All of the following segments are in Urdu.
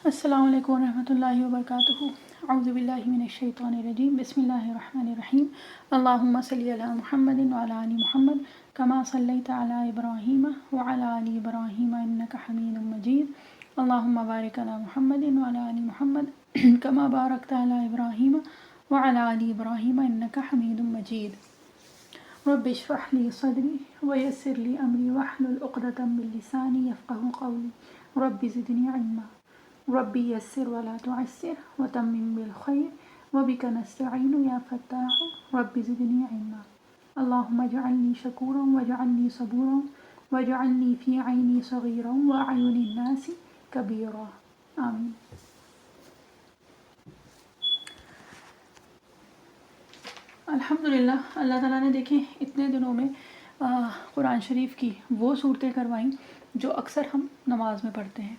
السلام علیکم ورحمۃ اللہ وبرکاتہ. اعوذ باللہ من الشیطان الرجیم. بسم اللہ الرحمن الرحیم. اللہم صلی علی محمد وعلی آل محمد کما صلیت علی ابراہیم وعلی آل ابراہیم انک حمید مجید. اللہم بارک علی محمد وعلی آل محمد کما بارکت علی ابراہیم وعلی آل ابراہیم انک حمید مجید. رب اشرح لی صدری ویسر لی امری واحلل عقدۃ من لسانی یفقہوا قولی. رب زدنی علما. ربی یسر ولا تعسر وتمم بالخیر وبک نستعین یا فتاح. رب زدنی علما. اللہم اجعلنی شکورا واجعلنی صبورا واجعلنی فی عینی صغیرا واعین الناس کبیرا. آمین. الحمدللہ اللہ تعالیٰ نے دیکھیں اتنے دنوں میں قرآن شریف کی وہ صورتیں کروائیں جو اکثر ہم نماز میں پڑھتے ہیں،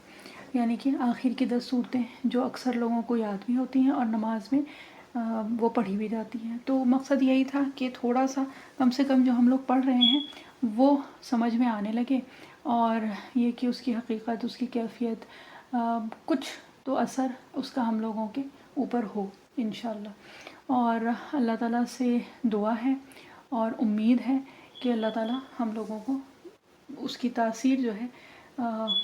یعنی کہ آخر کی 10 صورتیں جو اکثر لوگوں کو یاد بھی ہوتی ہیں اور نماز میں وہ پڑھی بھی جاتی ہیں. تو مقصد یہی تھا کہ تھوڑا سا کم سے کم جو ہم لوگ پڑھ رہے ہیں وہ سمجھ میں آنے لگے، اور یہ کہ اس کی حقیقت، اس کی کیفیت، کچھ تو اثر اس کا ہم لوگوں کے اوپر ہو انشاءاللہ. اور اللہ تعالیٰ سے دعا ہے اور امید ہے کہ اللہ تعالیٰ ہم لوگوں کو اس کی تاثیر جو ہے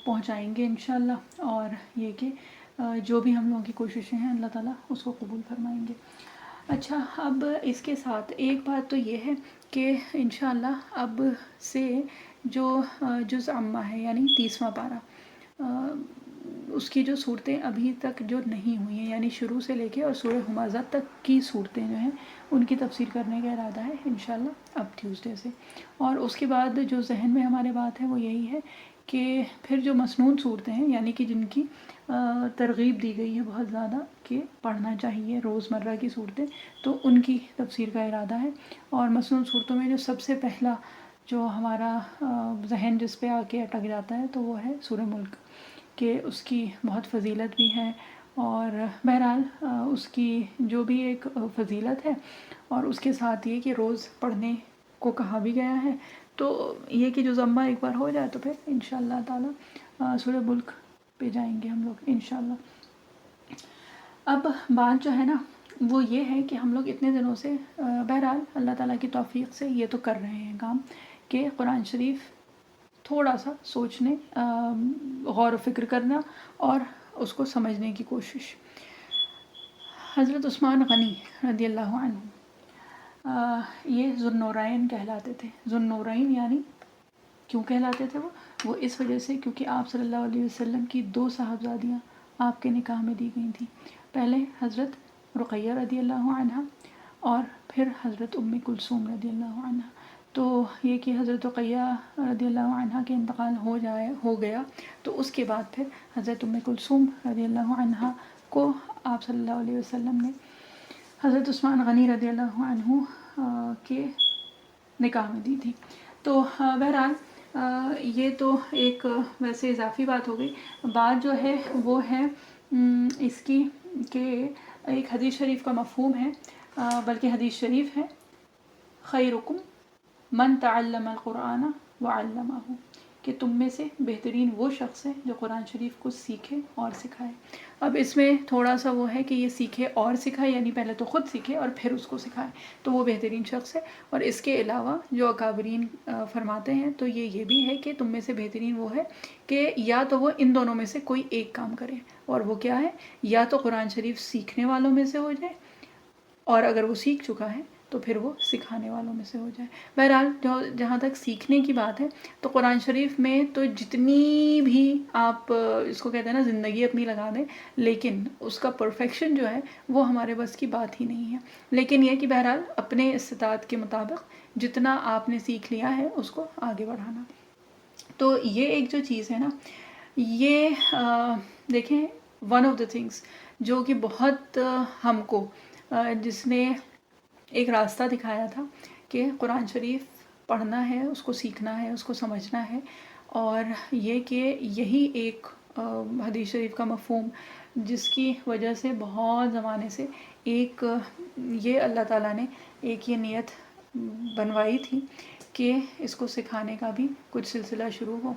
پہنچائیں گے انشاءاللہ، اور یہ کہ جو بھی ہم لوگوں کی کوششیں ہیں اللہ تعالیٰ اس کو قبول فرمائیں گے. اچھا، اب اس کے ساتھ ایک بات تو یہ ہے کہ انشاءاللہ اب سے جو جز عامہ ہے یعنی 30واں پارہ، اس کی جو صورتیں ابھی تک جو نہیں ہوئی ہیں، یعنی شروع سے لے کے اور سورہ ہمزہ تک کی صورتیں جو ہیں ان کی تفسیر کرنے کا ارادہ ہے انشاءاللہ اب ٹیوزڈے سے. اور اس کے بعد جو ذہن میں ہمارے بات ہے وہ یہی ہے کہ پھر جو مسنون صورتیں ہیں، یعنی کہ جن کی ترغیب دی گئی ہے بہت زیادہ کہ پڑھنا چاہیے روزمرہ کی صورتیں، تو ان کی تفسیر کا ارادہ ہے. اور مسنون صورتوں میں جو سب سے پہلا جو ہمارا ذہن جس پہ آ کے اٹک جاتا ہے تو وہ ہے سورہ ملک، کہ اس کی بہت فضیلت بھی ہے. اور بہرحال اس کی جو بھی ایک فضیلت ہے اور اس کے ساتھ یہ کہ روز پڑھنے کو کہا بھی گیا ہے، تو یہ کہ جو ضمہ ایک بار ہو جائے تو پھر انشاءاللہ تعالیٰ سورہ ملک پہ جائیں گے ہم لوگ انشاءاللہ. اب بات جو ہے نا وہ یہ ہے کہ ہم لوگ اتنے دنوں سے بہرحال اللہ تعالیٰ کی توفیق سے یہ تو کر رہے ہیں کام کہ قرآن شریف تھوڑا سا سوچنے، غور و فکر کرنا اور اس کو سمجھنے کی کوشش. حضرت عثمان غنی رضی اللہ عنہ یہ ذو النورین کہلاتے تھے. ذو النورین یعنی کیوں کہلاتے تھے وہ اس وجہ سے کیونکہ آپ صلی اللہ علیہ وسلم کی 2 صاحبزادیاں آپ کے نکاح میں دی گئی تھیں. پہلے حضرت رقیہ رضی اللہ عنہ اور پھر حضرت ام کلثوم رضی اللہ عنہ. تو یہ کہ حضرت رقیہ رضی اللہ عنہ کے انتقال ہو گیا تو اس کے بعد پھر حضرت ام کلثوم رضی اللہ عنہ کو آپ صلی اللہ علیہ وسلم نے حضرت عثمان غنی رضی اللہ عنہ کے نکاح میں دی تھی. تو بہرحال یہ تو ایک ویسے اضافی بات ہو گئی. بات جو ہے وہ ہے اس کی کہ ایک حدیث شریف کا مفہوم ہے، بلکہ حدیث شریف ہے، خیرکم من تعلم القرآن وعلمہ، کہ تم میں سے بہترین وہ شخص ہے جو قرآن شریف کو سیکھے اور سکھائے. اب اس میں تھوڑا سا وہ ہے کہ یہ سیکھے اور سکھائے، یعنی پہلے تو خود سیکھے اور پھر اس کو سکھائے، تو وہ بہترین شخص ہے. اور اس کے علاوہ جو اکابرین فرماتے ہیں تو یہ بھی ہے کہ تم میں سے بہترین وہ ہے کہ یا تو وہ ان دونوں میں سے کوئی ایک کام کرے، اور وہ کیا ہے، یا تو قرآن شریف سیکھنے والوں میں سے ہو جائے، اور اگر وہ سیکھ چکا ہے تو پھر وہ سکھانے والوں میں سے ہو جائے. بہرحال جہاں تک سیکھنے کی بات ہے تو قرآن شریف میں تو جتنی بھی آپ اس کو کہتے ہیں نا زندگی اپنی لگا دیں، لیکن اس کا پرفیکشن جو ہے وہ ہمارے بس کی بات ہی نہیں ہے. لیکن یہ کہ بہرحال اپنے استطاعت کے مطابق جتنا آپ نے سیکھ لیا ہے اس کو آگے بڑھانا. تو یہ ایک جو چیز ہے نا، یہ دیکھیں ون آف دا تھنگس جو کہ بہت ہم کو جس نے ایک راستہ دکھایا تھا کہ قرآن شریف پڑھنا ہے، اس کو سیکھنا ہے، اس کو سمجھنا ہے. اور یہ کہ یہی ایک حدیث شریف کا مفہوم جس کی وجہ سے بہت زمانے سے ایک یہ اللہ تعالیٰ نے ایک یہ نیت بنوائی تھی کہ اس کو سکھانے کا بھی کچھ سلسلہ شروع ہو.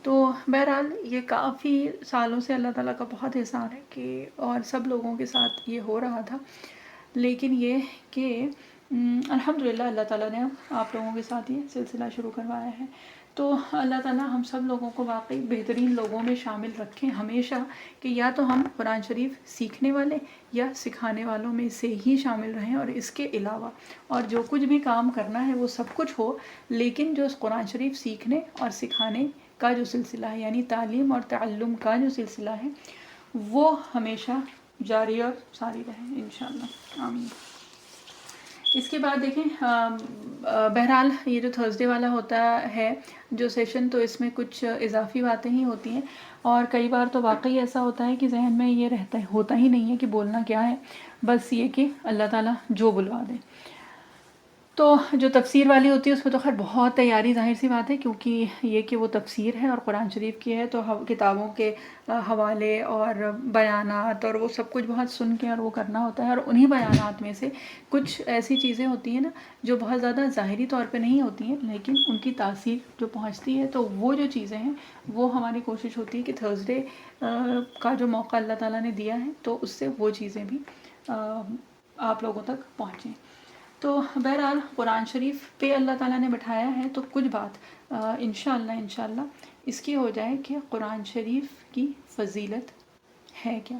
تو بہرحال یہ کافی سالوں سے اللہ تعالیٰ کا بہت احسان ہے کہ اور سب لوگوں کے ساتھ یہ ہو رہا تھا، لیکن یہ کہ الحمدللہ اللہ تعالیٰ نے آپ لوگوں کے ساتھ یہ سلسلہ شروع کروایا ہے۔ تو اللہ تعالیٰ ہم سب لوگوں کو واقعی بہترین لوگوں میں شامل رکھیں ہمیشہ، کہ یا تو ہم قرآن شریف سیکھنے والے یا سکھانے والوں میں سے ہی شامل رہیں، اور اس کے علاوہ اور جو کچھ بھی کام کرنا ہے وہ سب کچھ ہو، لیکن جو قرآن شریف سیکھنے اور سکھانے کا جو سلسلہ ہے، یعنی تعلیم اور تعلم کا جو سلسلہ ہے، وہ ہمیشہ جاری اور ساری رہے انشاءاللہ، آمین۔ اس کے بعد دیکھیں بہرحال یہ جو تھرسڈے والا ہوتا ہے جو سیشن، تو اس میں کچھ اضافی باتیں ہی ہوتی ہیں، اور کئی بار تو واقعی ایسا ہوتا ہے کہ ذہن میں یہ ہوتا ہی نہیں ہے کہ بولنا کیا ہے، بس یہ کہ اللہ تعالیٰ جو بلوا دے۔ تو جو تفسیر والی ہوتی ہے اس میں تو خیر بہت تیاری ظاہر سی بات ہے، کیونکہ یہ کہ وہ تفسیر ہے اور قرآن شریف کی ہے، تو کتابوں کے حوالے اور بیانات اور وہ سب کچھ بہت سن کے اور وہ کرنا ہوتا ہے، اور انہی بیانات میں سے کچھ ایسی چیزیں ہوتی ہیں نا جو بہت زیادہ ظاہری طور پہ نہیں ہوتی ہیں، لیکن ان کی تاثیر جو پہنچتی ہے، تو وہ جو چیزیں ہیں وہ ہماری کوشش ہوتی ہے کہ تھرسڈے کا جو موقع اللہ تعالیٰ نے دیا ہے تو اس سے وہ چیزیں بھی آپ لوگوں تک پہنچیں۔ تو بہرحال قرآن شریف پہ اللہ تعالیٰ نے بٹھایا ہے، تو کچھ بات انشاءاللہ اس کی ہو جائے کہ قرآن شریف کی فضیلت ہے کیا،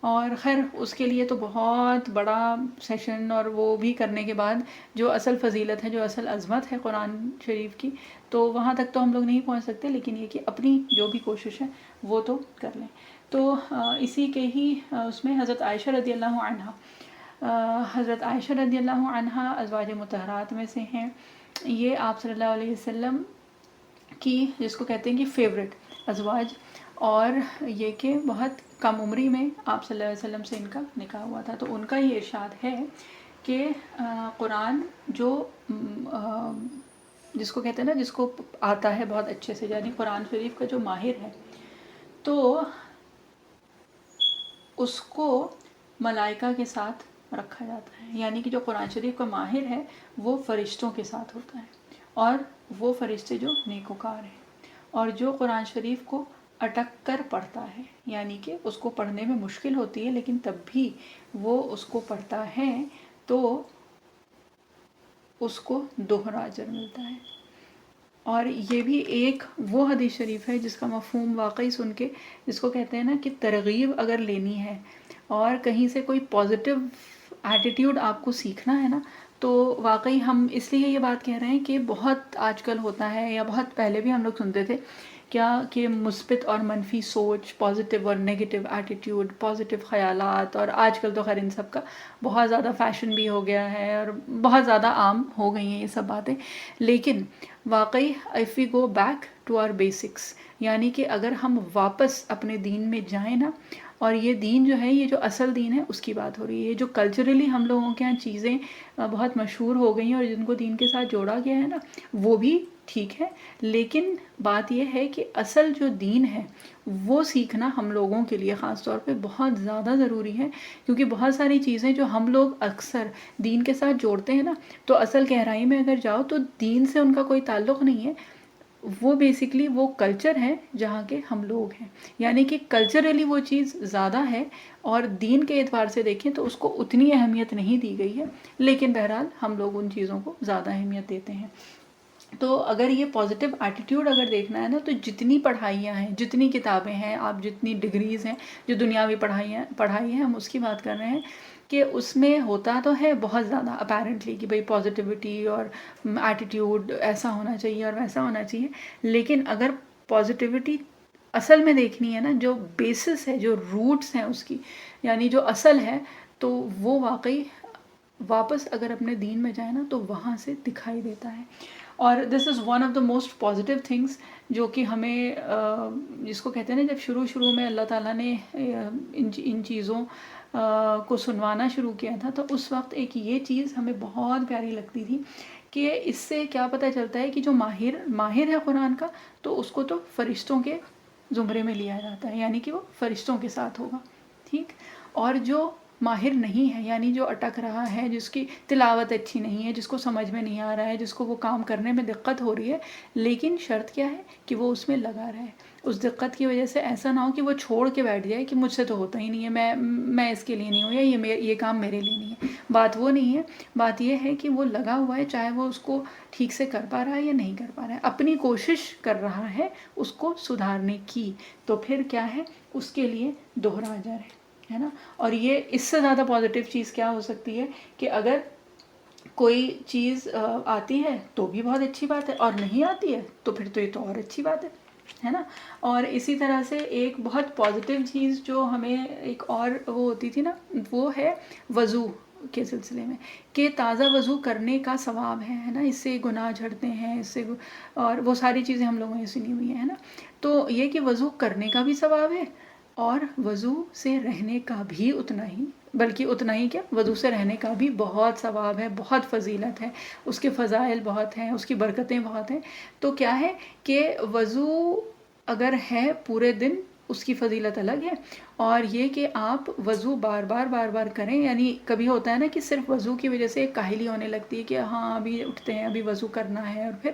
اور خیر اس کے لیے تو بہت بڑا سیشن اور وہ بھی کرنے کے بعد جو اصل فضیلت ہے، جو اصل عظمت ہے قرآن شریف کی، تو وہاں تک تو ہم لوگ نہیں پہنچ سکتے، لیکن یہ کہ اپنی جو بھی کوشش ہے وہ تو کر لیں۔ تو اسی کے ہی اس میں حضرت عائشہ رضی اللہ عنہا، حضرت عائشہ رضی اللہ عنہا ازواج مطہرات میں سے ہیں، یہ آپ صلی اللہ علیہ وسلم کی جس کو کہتے ہیں کہ فیوریٹ ازواج، اور یہ کہ بہت کم عمری میں آپ صلی اللہ علیہ وسلم سے ان کا نکاح ہوا تھا۔ تو ان کا یہ ارشاد ہے کہ قرآن جو جس کو کہتے ہیں نا جس کو آتا ہے بہت اچھے سے، یعنی قرآن شریف کا جو ماہر ہے، تو اس کو ملائکہ کے ساتھ رکھا جاتا ہے، یعنی کہ جو قرآن شریف کا ماہر ہے وہ فرشتوں کے ساتھ ہوتا ہے، اور وہ فرشتے جو نیکوکار ہیں، اور جو قرآن شریف کو اٹک کر پڑھتا ہے، یعنی کہ اس کو پڑھنے میں مشکل ہوتی ہے لیکن تب بھی وہ اس کو پڑھتا ہے، تو اس کو دوہرا اجر ملتا ہے۔ اور یہ بھی ایک وہ حدیث شریف ہے جس کا مفہوم واقعی سن کے، جس کو کہتے ہیں نا کہ ترغیب اگر لینی ہے اور کہیں سے کوئی پازیٹیو ایٹیٹیوڈ آپ کو سیکھنا ہے نا، تو واقعی ہم اس لیے یہ بات کہہ رہے ہیں کہ بہت آج کل ہوتا ہے، یا بہت پہلے بھی ہم لوگ سنتے تھے کیا کہ مثبت اور منفی سوچ، پازیٹیو اور نیگیٹو ایٹیٹیوڈ، پازیٹیو خیالات، اور آج کل تو خیر ان سب کا بہت زیادہ فیشن بھی ہو گیا ہے اور بہت زیادہ عام ہو گئی ہیں یہ سب باتیں، لیکن واقعی if we go back to our basics، یعنی کہ اگر ہم واپس اپنے دین میں جائیں نا، اور یہ دین جو ہے، یہ جو اصل دین ہے اس کی بات ہو رہی ہے، جو کلچرلی ہم لوگوں کے یہاں چیزیں بہت مشہور ہو گئی ہیں اور جن کو دین کے ساتھ جوڑا گیا ہے نا، وہ بھی ٹھیک ہے، لیکن بات یہ ہے کہ اصل جو دین ہے وہ سیکھنا ہم لوگوں کے لیے خاص طور پہ بہت زیادہ ضروری ہے، کیونکہ بہت ساری چیزیں جو ہم لوگ اکثر دین کے ساتھ جوڑتے ہیں نا، تو اصل گہرائی میں اگر جاؤ تو دین سے ان کا کوئی تعلق نہیں ہے، وہ بیسیکلی وہ کلچر ہے جہاں کے ہم لوگ ہیں، یعنی کہ کلچرلی وہ چیز زیادہ ہے، اور دین کے اعتبار سے دیکھیں تو اس کو اتنی اہمیت نہیں دی گئی ہے، لیکن بہرحال ہم لوگ ان چیزوں کو زیادہ اہمیت دیتے ہیں۔ تو اگر یہ پازیٹیو ایٹیٹیوڈ اگر دیکھنا ہے نا، تو جتنی پڑھائیاں ہیں، جتنی کتابیں ہیں، آپ جتنی ڈگریز ہیں جو دنیاوی پڑھائی ہیں، ہم اس کی بات کر رہے ہیں، کہ اس میں ہوتا تو ہے بہت زیادہ اپیرنٹلی کہ بھئی پازیٹیوٹی اور ایٹیٹیوڈ ایسا ہونا چاہیے اور ویسا ہونا چاہیے، لیکن اگر پازیٹیوٹی اصل میں دیکھنی ہے نا، جو بیسس ہے، جو روٹس ہیں اس کی، یعنی جو اصل ہے، تو وہ واقعی واپس اگر اپنے دین میں جائے نا تو وہاں سے دکھائی دیتا ہے۔ اور this is one of the most positive things جو کہ ہمیں جس کو کہتے ہیں نا، جب شروع میں اللہ تعالیٰ نے ان چیزوں کو سنوانا شروع کیا تھا، تو اس وقت ایک یہ چیز ہمیں بہت پیاری لگتی تھی کہ اس سے کیا پتہ چلتا ہے کہ جو ماہر ہے قرآن کا، تو اس کو تو فرشتوں کے زمرے میں لیا جاتا ہے، یعنی کہ وہ فرشتوں کے ساتھ ہوگا، ٹھیک، اور جو ماہر نہیں ہے، یعنی جو اٹک رہا ہے، جس کی تلاوت اچھی نہیں ہے، جس کو سمجھ میں نہیں آ رہا ہے، جس کو وہ کام کرنے میں دقت ہو رہی ہے، لیکن شرط کیا ہے کہ وہ اس میں لگا رہے، اس دقت کی وجہ سے ایسا نہ ہو کہ وہ چھوڑ کے بیٹھ جائے کہ مجھ سے تو ہوتا ہی نہیں ہے، میں اس کے لیے نہیں ہوں، یا یہ کام میرے لیے نہیں ہے۔ بات وہ نہیں ہے، بات یہ ہے کہ وہ لگا ہوا ہے، چاہے وہ اس کو ٹھیک سے کر پا رہا ہے یا نہیں کر پا رہا ہے، اپنی کوشش کر رہا ہے اس کو سدھارنے کی، تو پھر کیا ہے، اس کے لیے دوہرا اجر ہے نا۔ اور یہ اس سے زیادہ پازیٹیو چیز کیا ہو سکتی ہے کہ اگر کوئی چیز آتی ہے تو بھی بہت اچھی بات ہے، اور نہیں آتی ہے تو پھر تو یہ تو اور اچھی بات ہے نا۔ اور اسی طرح سے ایک بہت پازیٹیو چیز جو ہمیں ایک اور وہ ہوتی تھی نا، وہ ہے وضو کے سلسلے میں، کہ تازہ وضو کرنے کا ثواب ہے نا، اس سے گناہ جھڑتے ہیں، اس سے اور وہ ساری چیزیں ہم لوگوں نے سنی ہوئی ہیں نا۔ تو یہ کہ وضو کرنے کا بھی ثواب ہے، اور وضو سے رہنے کا بھی اتنا ہی، بلکہ اتنا ہی کیا، وضو سے رہنے کا بھی بہت ثواب ہے، بہت فضیلت ہے، اس کے فضائل بہت ہیں، اس کی برکتیں بہت ہیں۔ تو کیا ہے کہ وضو اگر ہے پورے دن، اس کی فضیلت الگ ہے، اور یہ کہ آپ وضو بار بار کریں، یعنی کبھی ہوتا ہے نا کہ صرف وضو کی وجہ سے ایک کاہلی ہونے لگتی ہے کہ ہاں ابھی اٹھتے ہیں، ابھی وضو کرنا ہے، اور پھر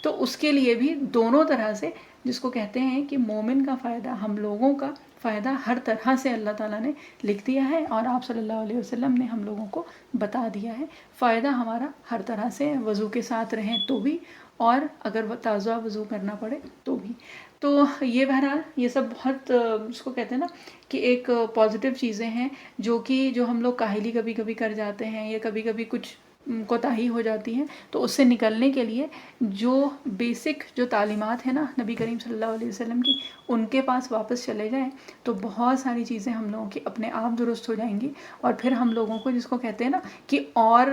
تو اس کے لیے بھی دونوں طرح سے، جس کو کہتے ہیں کہ مومن کا فائدہ، ہم لوگوں کا فائدہ ہر طرح سے اللہ تعالیٰ نے لکھ دیا ہے، اور آپ صلی اللہ علیہ وسلم نے ہم لوگوں کو بتا دیا ہے۔ فائدہ ہمارا ہر طرح سے، وضو کے ساتھ رہیں تو بھی، اور اگر وہ تازہ وضو کرنا پڑے تو بھی۔ تو یہ بہرحال یہ سب بہت اس کو کہتے ہیں نا کہ ایک پازیٹیو چیزیں ہیں، جو ہم لوگ کاہلی کبھی کبھی کر جاتے ہیں، یا کبھی کبھی کچھ کوتاہی ہو جاتی ہے، تو اس سے نکلنے کے لیے جو بیسک جو تعلیمات ہیں نا نبی کریم صلی اللہ علیہ وسلم کی، ان کے پاس واپس چلے جائیں تو بہت ساری چیزیں ہم لوگوں کی اپنے آپ درست ہو جائیں گی، اور پھر ہم لوگوں کو، جس کو کہتے ہیں نا کہ اور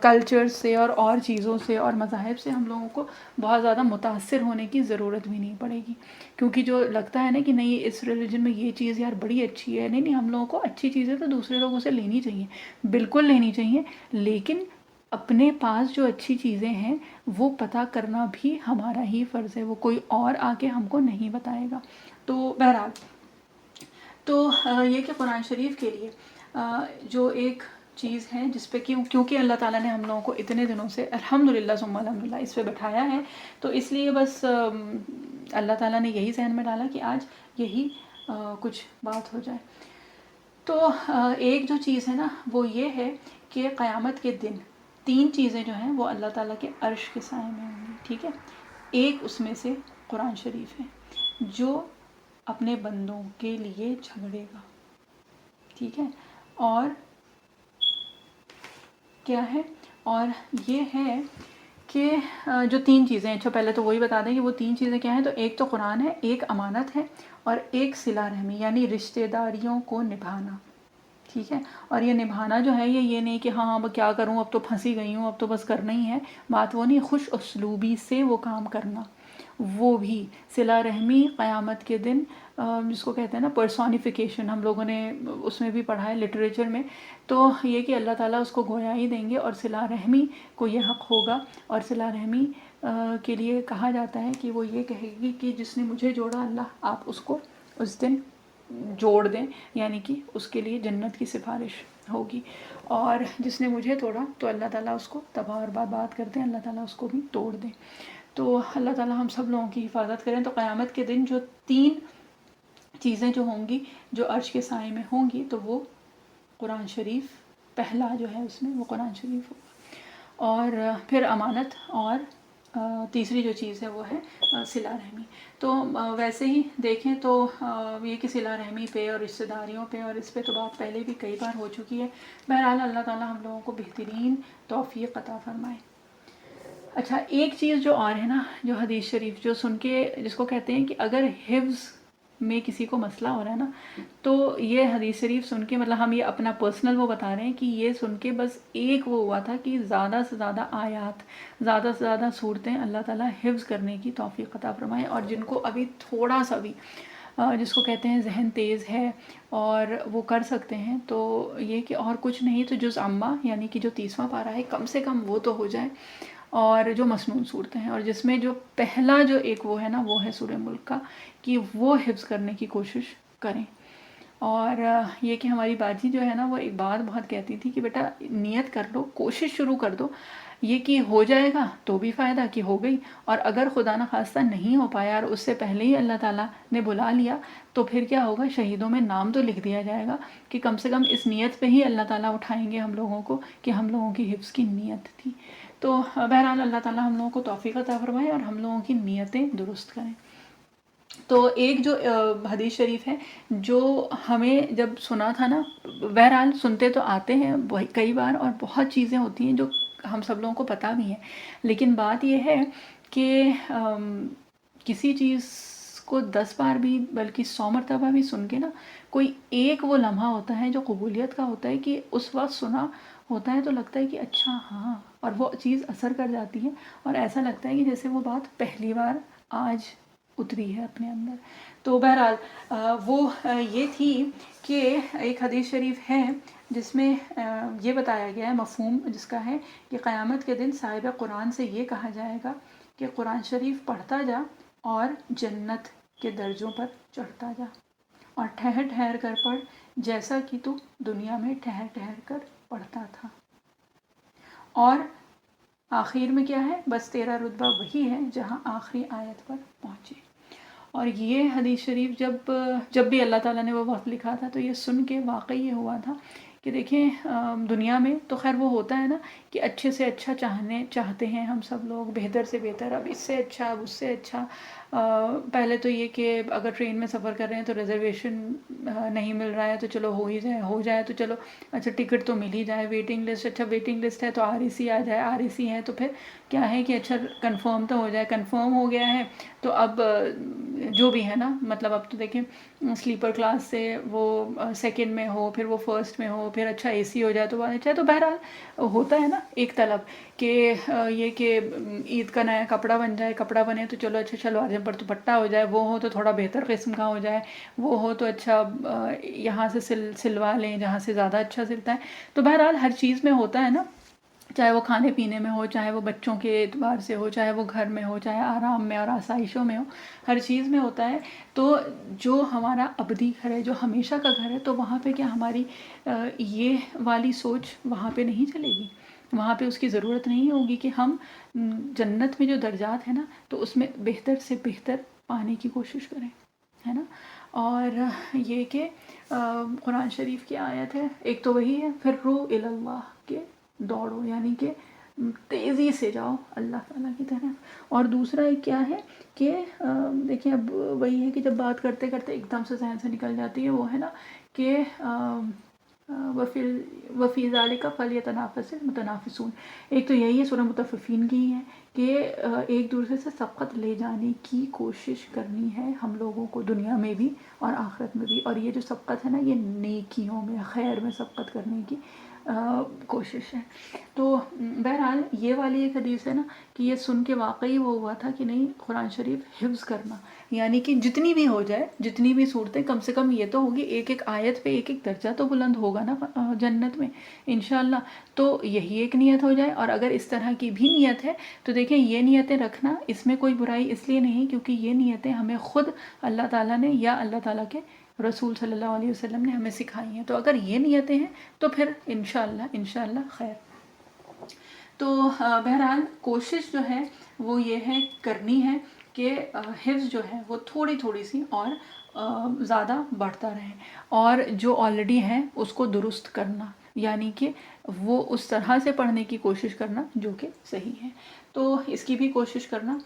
کلچر سے اور چیزوں سے اور مذاہب سے ہم لوگوں کو بہت زیادہ متاثر ہونے کی ضرورت بھی نہیں پڑے گی، کیونکہ جو لگتا ہے نا کہ نہیں اس ریلیجن میں یہ چیز یار بڑی اچھی ہے، نہیں ہم لوگوں کو اچھی چیزیں تو دوسرے لوگوں سے لینی چاہیے، بالکل لینی چاہیے، لیکن اپنے پاس جو اچھی چیزیں ہیں وہ پتہ کرنا بھی ہمارا ہی فرض ہے، وہ کوئی اور آ کے ہم کو نہیں بتائے گا۔ تو بہرحال تو یہ کہ قرآن شریف کے لیے جو ایک چیز ہے جس پہ کیونکہ اللہ تعالیٰ نے ہم لوگوں کو اتنے دنوں سے الحمدللہ ثم الحمدللہ اس پہ بٹھایا ہے، تو اس لیے بس اللہ تعالیٰ نے یہی ذہن میں ڈالا کہ آج یہی کچھ بات ہو جائے۔ تو ایک جو چیز ہے نا وہ یہ ہے کہ قیامت کے دن 3 چیزیں جو ہیں وہ اللہ تعالیٰ کے عرش کے سائے میں ہوں گی، ٹھیک ہے۔ ایک اس میں سے قرآن شریف ہے جو اپنے بندوں کے لیے جھگڑے گا، ٹھیک ہے، اور کیا ہے، اور یہ ہے کہ جو 3 چیزیں، اچھا پہلے تو وہی بتا دیں کہ وہ 3 چیزیں کیا ہیں، تو ایک تو قرآن ہے، ایک امانت ہے، اور ایک صلہ رحمی یعنی رشتہ داریوں کو نبھانا، ٹھیک ہے۔ اور یہ نبھانا جو ہے یہ نہیں کہ ہاں اب کیا کروں، اب تو پھنسی گئی ہوں، اب تو بس کرنا ہی ہے، بات وہ نہیں، خوش اسلوبی سے وہ کام کرنا، وہ بھی صلہ رحمی قیامت کے دن جس کو کہتے ہیں نا پرسونیفیکیشن، ہم لوگوں نے اس میں بھی پڑھا ہے لٹریچر میں، تو یہ کہ اللہ تعالیٰ اس کو گویائی دیں گے، اور صلہ رحمی کو یہ حق ہوگا، اور صلہ رحمی کے لیے کہا جاتا ہے کہ وہ یہ کہے گی کہ جس نے مجھے جوڑا اللہ آپ اس کو اس دن جوڑ دیں، یعنی کہ اس کے لیے جنت کی سفارش ہوگی، اور جس نے مجھے توڑا تو اللہ تعالیٰ اس کو تباہ اور برباد کر دیں، اللہ تعالیٰ اس کو بھی توڑ دیں۔ تو اللہ تعالیٰ ہم سب لوگوں کی حفاظت کریں۔ تو قیامت کے دن جو 3 چیزیں جو ہوں گی جو عرش کے سائے میں ہوں گی، تو وہ قرآن شریف پہلا جو ہے اس میں وہ قرآن شریف ہوگا، اور پھر امانت، اور تیسری جو چیز ہے وہ ہے صلہ رحمی۔ تو ویسے ہی دیکھیں تو یہ کہ صلہ رحمی پہ اور رشتہ داریوں پہ اور اس پہ تو بات پہلے بھی کئی بار ہو چکی ہے۔ بہرحال اللہ تعالیٰ ہم لوگوں کو بہترین توفیق عطا فرمائے۔ اچھا ایک چیز جو اور ہے نا، جو حدیث شریف جو سن کے، جس کو کہتے ہیں کہ اگر حفظ میں کسی کو مسئلہ ہو رہا ہے نا، تو یہ حدیث شریف سن کے، مطلب ہم یہ اپنا پرسنل وہ بتا رہے ہیں کہ یہ سن کے بس ایک وہ ہوا تھا کہ زیادہ سے زیادہ آیات، زیادہ سے زیادہ صورتیں اللہ تعالیٰ حفظ کرنے کی توفیق عطا فرمائے، اور جن کو ابھی تھوڑا سا بھی جس کو کہتے ہیں ذہن تیز ہے اور وہ کر سکتے ہیں، تو یہ کہ اور کچھ نہیں تو جز عامہ یعنی کہ جو 30واں پارہ ہے کم سے کم وہ تو ہو جائے، اور جو مسنون صورتیں ہیں، اور جس میں جو پہلا جو ایک وہ ہے نا وہ ہے سورہ ملک کا، کہ وہ حفظ کرنے کی کوشش کریں۔ اور یہ کہ ہماری باجی جو ہے نا وہ ایک بات بہت کہتی تھی کہ بیٹا نیت کر لو، کوشش شروع کر دو، یہ کہ ہو جائے گا تو بھی فائدہ کہ ہو گئی، اور اگر خدا نخواستہ نہیں ہو پایا اور اس سے پہلے ہی اللہ تعالیٰ نے بلا لیا تو پھر کیا ہوگا، شہیدوں میں نام تو لکھ دیا جائے گا کہ کم سے کم اس نیت پہ ہی اللہ تعالیٰ اٹھائیں گے ہم لوگوں کو کہ ہم لوگوں کی حفظ کی نیت تھی۔ تو بہرحال اللہ تعالیٰ ہم لوگوں کو توفیق عطا فرمائے اور ہم لوگوں کی نیتیں درست کریں۔ تو ایک جو حدیث شریف ہے جو ہمیں جب سنا تھا نا، بہرحال سنتے تو آتے ہیں کئی بار اور بہت چیزیں ہوتی ہیں جو ہم سب لوگوں کو پتہ بھی ہیں، لیکن بات یہ ہے کہ کسی چیز کو 10 بار بھی بلکہ 100 مرتبہ بھی سن کے نا، کوئی ایک وہ لمحہ ہوتا ہے جو قبولیت کا ہوتا ہے کہ اس وقت سنا ہوتا ہے تو لگتا ہے کہ اچھا ہاں، اور وہ چیز اثر کر جاتی ہے اور ایسا لگتا ہے کہ جیسے وہ بات پہلی بار آج اتری ہے اپنے اندر۔ تو بہرحال وہ یہ تھی کہ ایک حدیث شریف ہے جس میں یہ بتایا گیا ہے، مفہوم جس کا ہے کہ قیامت کے دن صاحب قرآن سے یہ کہا جائے گا کہ قرآن شریف پڑھتا جا اور جنت کے درجوں پر چڑھتا جا، اور ٹھہر ٹھہر کر پڑھ جیسا کہ تو دنیا میں ٹھہر ٹھہر کر پڑھتا تھا۔ اور آخر میں کیا ہے، بس تیرا رتبہ وہی ہے جہاں آخری آیت پر پہنچے۔ اور یہ حدیث شریف جب بھی اللہ تعالیٰ نے وہ وقت لکھا تھا تو یہ سن کے واقعی یہ ہوا تھا کہ دیکھیں دنیا میں تو خیر وہ ہوتا ہے نا کہ اچھے سے اچھا چاہتے ہیں ہم سب لوگ، بہتر سے بہتر، اب اس سے اچھا، اب اس سے اچھا۔ پہلے تو یہ کہ اگر ٹرین میں سفر کر رہے ہیں تو ریزرویشن نہیں مل رہا ہے تو چلو ہو جائے تو چلو اچھا ٹکٹ تو مل ہی جائے، ویٹنگ لسٹ، اچھا ویٹنگ لسٹ ہے تو REC آ جائے، REC ہے تو پھر کیا ہے کہ اچھا کنفرم تو ہو جائے، کنفرم ہو گیا ہے تو اب جو بھی ہے نا، مطلب اب تو دیکھیں سلیپر کلاس سے وہ سیکنڈ میں ہو، پھر وہ فرسٹ میں ہو، پھر اچھا AC ہو جائے تو بہت اچھا ہے۔ تو بہرحال ہوتا ہے نا ایک طلب کہ یہ کہ عید کا نیا کپڑا بن جائے، کپڑا بنے تو چلو اچھا شلوار پر دوپٹہ ہو جائے، وہ ہو تو تھوڑا بہتر قسم کا ہو جائے، وہ ہو تو اچھا یہاں سے سلوا لیں جہاں سے زیادہ اچھا سلتا ہے۔ تو بہرحال ہر چیز میں ہوتا ہے نا، چاہے وہ کھانے پینے میں ہو، چاہے وہ بچوں کے اعتبار سے ہو، چاہے وہ گھر میں ہو، چاہے آرام میں اور آسائشوں میں ہو، ہر چیز میں ہوتا ہے۔ تو جو ہمارا ابدی گھر ہے، جو ہمیشہ کا گھر ہے، تو وہاں پہ کیا ہماری یہ والی سوچ وہاں پہ نہیں چلے گی، وہاں پہ اس کی ضرورت نہیں ہوگی کہ ہم جنت میں جو درجات ہیں نا تو اس میں بہتر سے بہتر پانے کی کوشش کریں، ہے نا۔ اور یہ کہ قرآن شریف کی آیت ہے ایک تو وہی ہے، پھر رو اللہ کے دوڑو، یعنی کہ تیزی سے جاؤ اللہ تعالیٰ کی طرف۔ اور دوسرا ایک کیا ہے کہ دیکھیں اب وہی ہے کہ جب بات کرتے کرتے ایک دم سے ذہن سے نکل جاتی ہے، وہ ہے نا کہ وفی ذالک فلیتنافس المتنافسون۔ ایک تو یہی ہے سورہ مطففین کی ہے کہ ایک دوسرے سے سبقت لے جانے کی کوشش کرنی ہے ہم لوگوں کو، دنیا میں بھی اور آخرت میں بھی۔ اور یہ جو سبقت ہے نا، یہ نیکیوں میں، خیر میں سبقت کرنے کی کوشش ہے۔ تو بہرحال یہ والی ایک حدیث ہے نا کہ یہ سن کے واقعی وہ ہوا تھا کہ نہیں، قرآن شریف حفظ کرنا، یعنی کہ جتنی بھی ہو جائے، جتنی بھی صورتیں، کم سے کم یہ تو ہوگی ایک ایک آیت پہ ایک ایک درجہ تو بلند ہوگا نا جنت میں انشاءاللہ۔ تو یہی ایک نیت ہو جائے، اور اگر اس طرح کی بھی نیت ہے تو دیکھیں یہ نیتیں رکھنا اس میں کوئی برائی اس لیے نہیں کیونکہ یہ نیتیں ہمیں خود اللہ تعالیٰ نے یا اللہ تعالیٰ کے رسول صلی اللہ علیہ وسلم نے ہمیں سکھائی ہیں۔ تو اگر یہ نیتیں ہیں تو پھر انشاءاللہ خیر۔ تو بہرحال کوشش جو ہے وہ یہ ہے کرنی ہے کہ حفظ جو ہے وہ تھوڑی تھوڑی سی اور زیادہ بڑھتا رہے، اور جو آلریڈی ہے اس کو درست کرنا، یعنی کہ وہ اس طرح سے پڑھنے کی کوشش کرنا جو کہ صحیح ہے۔ تو اس کی بھی کوشش کرنا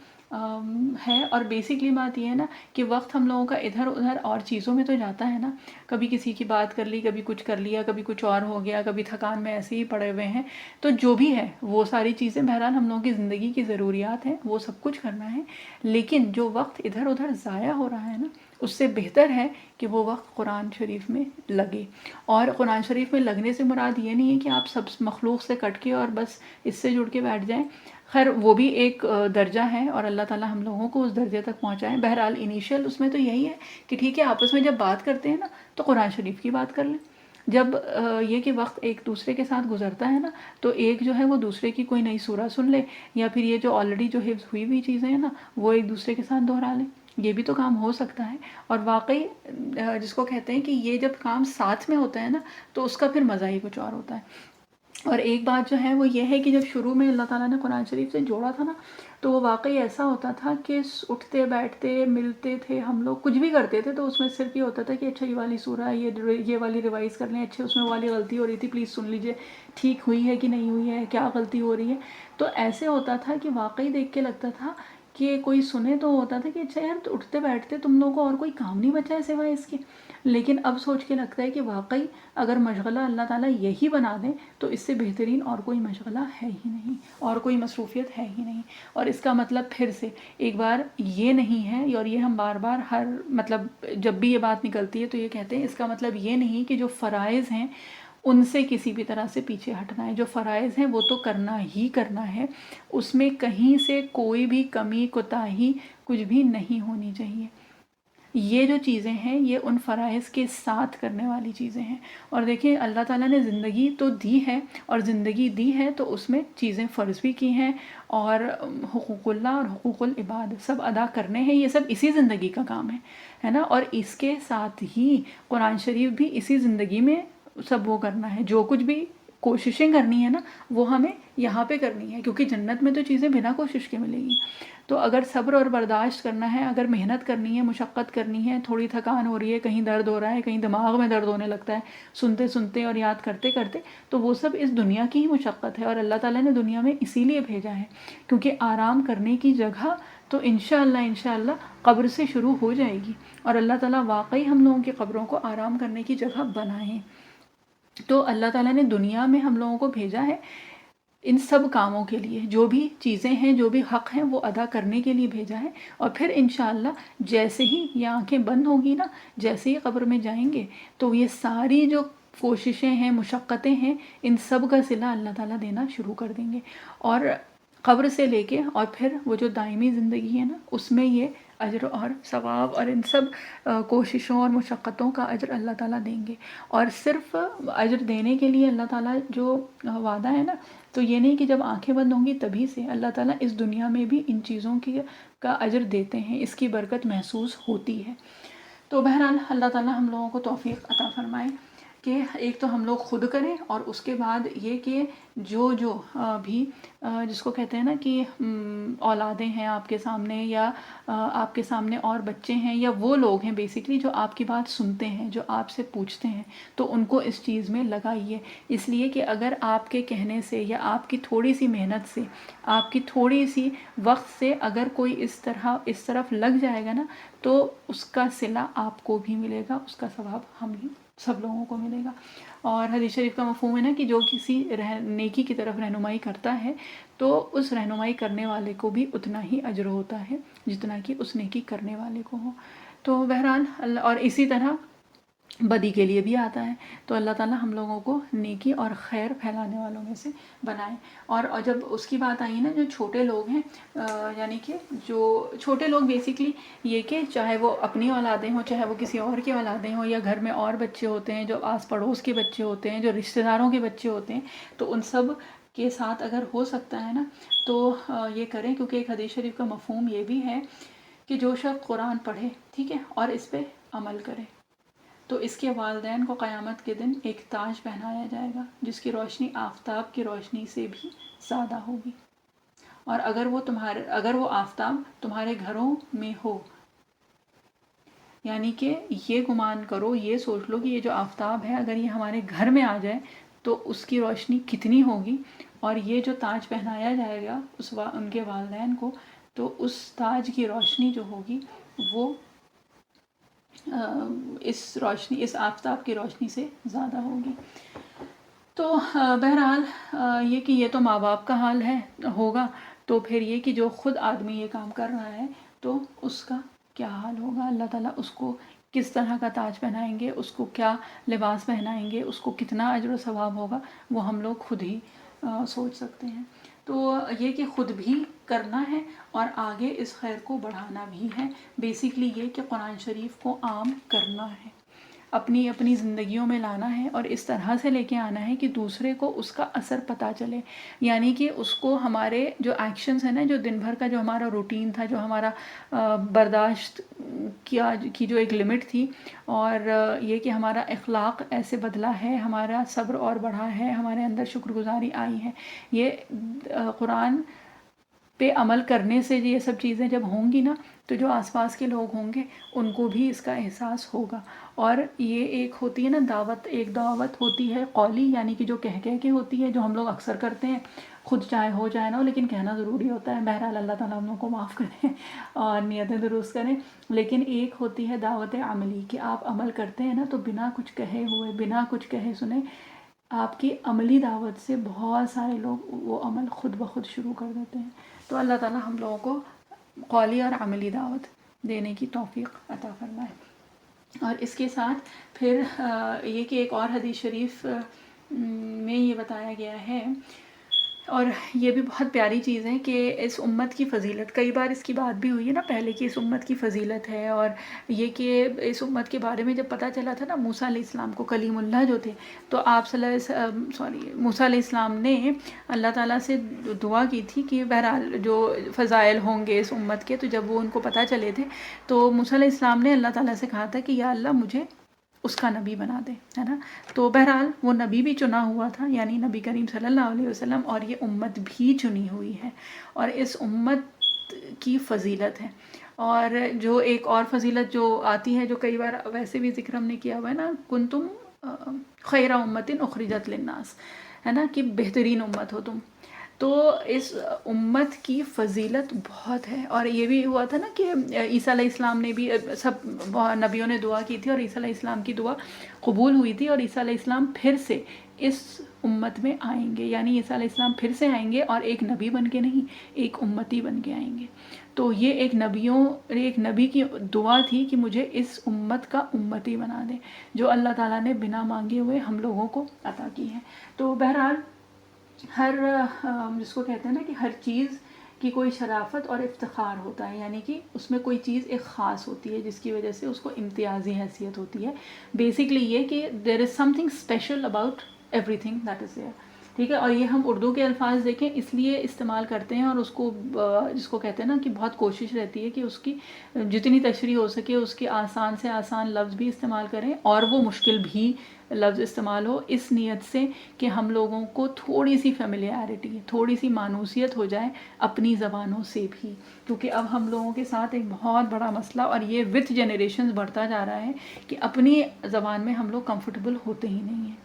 ہے۔ اور بیسکلی بات یہ ہے نا کہ وقت ہم لوگوں کا ادھر ادھر اور چیزوں میں تو جاتا ہے نا، کبھی کسی کی بات کر لی، کبھی کچھ کر لیا، کبھی کچھ اور ہو گیا، کبھی تھکان میں ایسے ہی پڑے ہوئے ہیں۔ تو جو بھی ہے وہ ساری چیزیں بہرحال ہم لوگوں کی زندگی کی ضروریات ہیں، وہ سب کچھ کرنا ہے، لیکن جو وقت ادھر ادھر ضائع ہو رہا ہے نا، اس سے بہتر ہے کہ وہ وقت قرآن شریف میں لگے۔ اور قرآن شریف میں لگنے سے مراد یہ نہیں ہے کہ آپ سب مخلوق سے کٹ کے اور بس اس سے جڑ کے بیٹھ جائیں، خیر وہ بھی ایک درجہ ہے اور اللہ تعالیٰ ہم لوگوں کو اس درجے تک پہنچائیں۔ بہرحال انیشیل اس میں تو یہی ہے کہ ٹھیک ہے آپس میں جب بات کرتے ہیں نا تو قرآن شریف کی بات کر لیں، جب یہ کہ وقت ایک دوسرے کے ساتھ گزرتا ہے نا تو ایک جو ہے وہ دوسرے کی کوئی نئی سورہ سن لے، یا پھر یہ جو آلریڈی جو حفظ ہوئی ہوئی چیزیں ہیں نا وہ ایک دوسرے کے ساتھ دہرا لیں، یہ بھی تو کام ہو سکتا ہے. اور واقعی جس کو کہتے ہیں کہ یہ جب کام ساتھ میں ہوتا ہے نا تو اس کا پھر مزہ ہی کچھ اور ہوتا ہے. اور ایک بات جو ہے وہ یہ ہے کہ جب شروع میں اللہ تعالیٰ نے قرآن شریف سے جوڑا تھا نا تو وہ واقعی ایسا ہوتا تھا کہ اٹھتے بیٹھتے ملتے تھے ہم لوگ کچھ بھی کرتے تھے تو اس میں صرف یہ ہوتا تھا کہ اچھا یہ والی سورہ ہے یہ والی ریوائز کر لیں, اچھے اس میں والی غلطی ہو رہی تھی پلیز سن لیجئے, ٹھیک ہوئی ہے کہ نہیں ہوئی ہے, کیا غلطی ہو رہی ہے. تو ایسے ہوتا تھا کہ واقعی دیکھ کے لگتا تھا کہ کوئی سنے تو ہوتا تھا کہ اچھا یار اٹھتے بیٹھتے تم لوگوں کو اور کوئی کام نہیں بچا ہے سوائے اس کے. لیکن اب سوچ کے لگتا ہے کہ واقعی اگر مشغلہ اللہ تعالیٰ یہی بنا دیں تو اس سے بہترین اور کوئی مشغلہ ہے ہی نہیں, اور کوئی مصروفیت ہے ہی نہیں. اور اس کا مطلب پھر سے ایک بار یہ نہیں ہے, اور یہ ہم بار بار ہر مطلب جب بھی یہ بات نکلتی ہے تو یہ کہتے ہیں اس کا مطلب یہ نہیں کہ جو فرائض ہیں ان سے کسی بھی طرح سے پیچھے ہٹنا ہے. جو فرائض ہیں وہ تو کرنا ہی کرنا ہے, اس میں کہیں سے کوئی بھی کمی کوتاہی کچھ بھی نہیں ہونی چاہیے. یہ جو چیزیں ہیں یہ ان فرائض کے ساتھ کرنے والی چیزیں ہیں. اور دیکھیں اللہ تعالیٰ نے زندگی تو دی ہے, اور زندگی دی ہے تو اس میں چیزیں فرض بھی کی ہیں, اور حقوق اللہ اور حقوق العباد سب ادا کرنے ہیں. یہ سب اسی زندگی کا کام ہے نا. اور اس کے ساتھ ہی قرآن شریف بھی اسی زندگی میں سب وہ کرنا ہے. جو کچھ بھی کوششیں کرنی ہے نا وہ ہمیں یہاں پہ کرنی ہے, کیونکہ جنت میں تو چیزیں بنا کوشش کے ملیں گی. تو اگر صبر اور برداشت کرنا ہے, اگر محنت کرنی ہے, مشقت کرنی ہے, تھوڑی تھکان ہو رہی ہے, کہیں درد ہو رہا ہے, کہیں دماغ میں درد ہونے لگتا ہے سنتے سنتے اور یاد کرتے کرتے, تو وہ سب اس دنیا کی ہی مشقت ہے. اور اللہ تعالیٰ نے دنیا میں اسی لیے بھیجا ہے کیونکہ آرام کرنے کی جگہ تو انشاءاللہ قبر سے شروع ہو جائے گی. اور اللہ تعالیٰ واقعی ہم لوگوں کی قبروں کو آرام کرنے کی جگہ بنائیں. تو اللہ تعالیٰ نے دنیا میں ہم لوگوں کو بھیجا ہے ان سب کاموں کے لیے, جو بھی چیزیں ہیں جو بھی حق ہیں وہ ادا کرنے کے لیے بھیجا ہے. اور پھر انشاءاللہ جیسے ہی یہ آنکھیں بند ہوں گی نا, جیسے ہی قبر میں جائیں گے تو یہ ساری جو کوششیں ہیں مشقتیں ہیں ان سب کا صلہ اللہ تعالیٰ دینا شروع کر دیں گے. اور قبر سے لے کے اور پھر وہ جو دائمی زندگی ہے نا اس میں یہ اجر اور ثواب اور ان سب کوششوں اور مشقتوں کا اجر اللہ تعالیٰ دیں گے. اور صرف اجر دینے کے لیے اللہ تعالیٰ جو وعدہ ہے نا تو یہ نہیں کہ جب آنکھیں بند ہوں گی تبھی سے, اللہ تعالیٰ اس دنیا میں بھی ان چیزوں کا اجر دیتے ہیں, اس کی برکت محسوس ہوتی ہے. تو بہرحال اللہ تعالیٰ ہم لوگوں کو توفیق عطا فرمائے کہ ایک تو ہم لوگ خود کریں, اور اس کے بعد یہ کہ جو بھی جس کو کہتے ہیں نا کہ اولادیں ہیں آپ کے سامنے, یا آپ کے سامنے اور بچے ہیں, یا وہ لوگ ہیں بیسیکلی جو آپ کی بات سنتے ہیں, جو آپ سے پوچھتے ہیں, تو ان کو اس چیز میں لگائیے. اس لیے کہ اگر آپ کے کہنے سے یا آپ کی تھوڑی سی محنت سے, آپ کی تھوڑی سی وقت سے اگر کوئی اس طرف لگ جائے گا نا تو اس کا صلہ آپ کو بھی ملے گا, اس کا ثواب ہم سب لوگوں کو ملے گا. اور حدیث شریف کا مفہوم ہے نا کہ جو کسی نیکی کی طرف رہنمائی کرتا ہے تو اس رہنمائی کرنے والے کو بھی اتنا ہی اجر ہوتا ہے جتنا کہ اس نیکی کرنے والے کو ہو. تو بہرحال اور اسی طرح بدی کے لیے بھی آتا ہے. تو اللہ تعالیٰ ہم لوگوں کو نیکی اور خیر پھیلانے والوں میں سے بنائے. اور جب اس کی بات آئی نا جو چھوٹے لوگ ہیں, یعنی کہ جو چھوٹے لوگ بیسیکلی یہ کہ چاہے وہ اپنی اولادیں ہوں, چاہے وہ کسی اور کی اولادیں ہوں, یا گھر میں اور بچے ہوتے ہیں, جو آس پڑوس کے بچے ہوتے ہیں, جو رشتہ داروں کے بچے ہوتے ہیں, تو ان سب کے ساتھ اگر ہو سکتا ہے نا تو یہ کریں. کیونکہ ایک حدیث شریف کا مفہوم یہ بھی ہے کہ جو شخص قرآن پڑھے, ٹھیک ہے, اور اس پہ عمل کرے, تو اس کے والدین کو قیامت کے دن ایک تاج پہنایا جائے گا جس کی روشنی آفتاب کی روشنی سے بھی زیادہ ہوگی. اور اگر وہ آفتاب تمہارے گھروں میں ہو, یعنی کہ یہ گمان کرو, یہ سوچ لو کہ یہ جو آفتاب ہے اگر یہ ہمارے گھر میں آ جائے تو اس کی روشنی کتنی ہوگی, اور یہ جو تاج پہنایا جائے گا ان کے والدین کو, تو اس تاج کی روشنی جو ہوگی وہ اس آفتاب کی روشنی سے زیادہ ہوگی. تو بہرحال یہ کہ یہ تو ماں باپ کا حال ہوگا, تو پھر یہ کہ جو خود آدمی یہ کام کر رہا ہے تو اس کا کیا حال ہوگا. اللہ تعالیٰ اس کو کس طرح کا تاج پہنائیں گے, اس کو کیا لباس پہنائیں گے, اس کو کتنا اجر و ثواب ہوگا, وہ ہم لوگ خود ہی سوچ سکتے ہیں. تو یہ کہ خود بھی کرنا ہے اور آگے اس خیر کو بڑھانا بھی ہے. بیسیکلی یہ کہ قرآن شریف کو عام کرنا ہے. اپنی اپنی زندگیوں میں لانا ہے اور اس طرح سے لے کے آنا ہے کہ دوسرے کو اس کا اثر پتہ چلے، یعنی کہ اس کو ہمارے جو ایکشنز ہیں نا، جو دن بھر کا جو ہمارا روٹین تھا، جو ہمارا برداشت کی جو ایک لمٹ تھی، اور یہ کہ ہمارا اخلاق ایسے بدلا ہے، ہمارا صبر اور بڑھا ہے، ہمارے اندر شکر گزاری آئی ہے، یہ قرآن پہ عمل کرنے سے یہ سب چیزیں جب ہوں گی نا، تو جو آس پاس کے لوگ ہوں گے ان کو بھی اس کا احساس ہوگا۔ اور یہ ایک ہوتی ہے نا دعوت، ایک دعوت ہوتی ہے قولی، یعنی کہ جو کہہ کے ہوتی ہے، جو ہم لوگ اکثر کرتے ہیں، خود چاہے ہو جائے نہ ہو لیکن کہنا ضروری ہوتا ہے۔ بہرحال اللہ تعالیٰ ہم لوگوں کو معاف کریں اور نیتیں درست کریں۔ لیکن ایک ہوتی ہے دعوت عملی، کہ آپ عمل کرتے ہیں نا تو بنا کچھ کہے ہوئے، بنا کچھ کہے سنے، آپ کی عملی دعوت سے بہت سارے لوگ وہ عمل خود بخود شروع کر دیتے ہیں۔ تو اللہ تعالیٰ ہم لوگوں کو قولی اور عملی دعوت دینے کی توفیق عطا فرمائے۔ اور اس کے ساتھ پھر یہ کہ ایک اور حدیث شریف میں یہ بتایا گیا ہے، اور یہ بھی بہت پیاری چیز ہے کہ اس امت کی فضیلت، کئی بار اس کی بات بھی ہوئی ہے نا پہلے کہ اس امت کی فضیلت ہے، اور یہ کہ اس امت کے بارے میں جب پتہ چلا تھا نا، موسیٰ علیہ السلام کو کلیم اللہ جو تھے، تو آپ موسیٰ علیہ السلام نے اللہ تعالیٰ سے دعا کی تھی کہ بہرحال جو فضائل ہوں گے اس امت کے، تو جب وہ ان کو پتہ چلے تھے تو موسیٰ علیہ السلام نے اللہ تعالیٰ سے کہا تھا کہ یا اللہ مجھے اس کا نبی بنا دے، ہے نا۔ تو بہرحال وہ نبی بھی چنا ہوا تھا، یعنی نبی کریم صلی اللہ علیہ وسلم، اور یہ امت بھی چنی ہوئی ہے، اور اس امت کی فضیلت ہے۔ اور جو ایک اور فضیلت جو آتی ہے، جو کئی بار ویسے بھی ذکر ہم نے کیا ہوا ہے نا، کنتم خیر امت اخرجت للناس، ہے نا، کہ بہترین امت ہو تم۔ تو اس امت کی فضیلت بہت ہے، اور یہ بھی ہوا تھا نا کہ عیسیٰ علیہ السلام نے بھی، سب نبیوں نے دعا کی تھی اور عیسیٰ علیہ السلام کی دعا قبول ہوئی تھی، اور عیسیٰ علیہ السلام پھر سے اس امت میں آئیں گے، یعنی عیسیٰ علیہ السلام پھر سے آئیں گے، اور ایک نبی بن کے نہیں، ایک امتی بن کے آئیں گے۔ تو یہ ایک نبی کی دعا تھی کہ مجھے اس امت کا امتی بنا دے، جو اللہ تعالیٰ نے بنا مانگے ہوئے ہم لوگوں کو عطا کی ہے۔ تو بہرحال ہر جس کو کہتے ہیں نا کہ ہر چیز کی کوئی شرافت اور افتخار ہوتا ہے، یعنی کہ اس میں کوئی چیز ایک خاص ہوتی ہے جس کی وجہ سے اس کو امتیازی حیثیت ہوتی ہے۔ بیسکلی یہ کہ there is something special about everything that is there, ٹھیک ہے۔ اور یہ ہم اردو کے الفاظ دیکھیں اس لیے استعمال کرتے ہیں، اور اس کو جس کو کہتے ہیں نا کہ بہت کوشش رہتی ہے کہ اس کی جتنی تشریح ہو سکے اس کے آسان سے آسان لفظ بھی استعمال کریں، اور وہ مشکل بھی لفظ استعمال ہو، اس نیت سے کہ ہم لوگوں کو تھوڑی سی فیملیارٹی، تھوڑی سی مانوسیت ہو جائے اپنی زبانوں سے بھی، کیونکہ اب ہم لوگوں کے ساتھ ایک بہت بڑا مسئلہ، اور یہ وتھ جنریشنز بڑھتا جا رہا ہے، کہ اپنی زبان میں ہم لوگ کمفرٹیبل ہوتے ہی نہیں ہیں،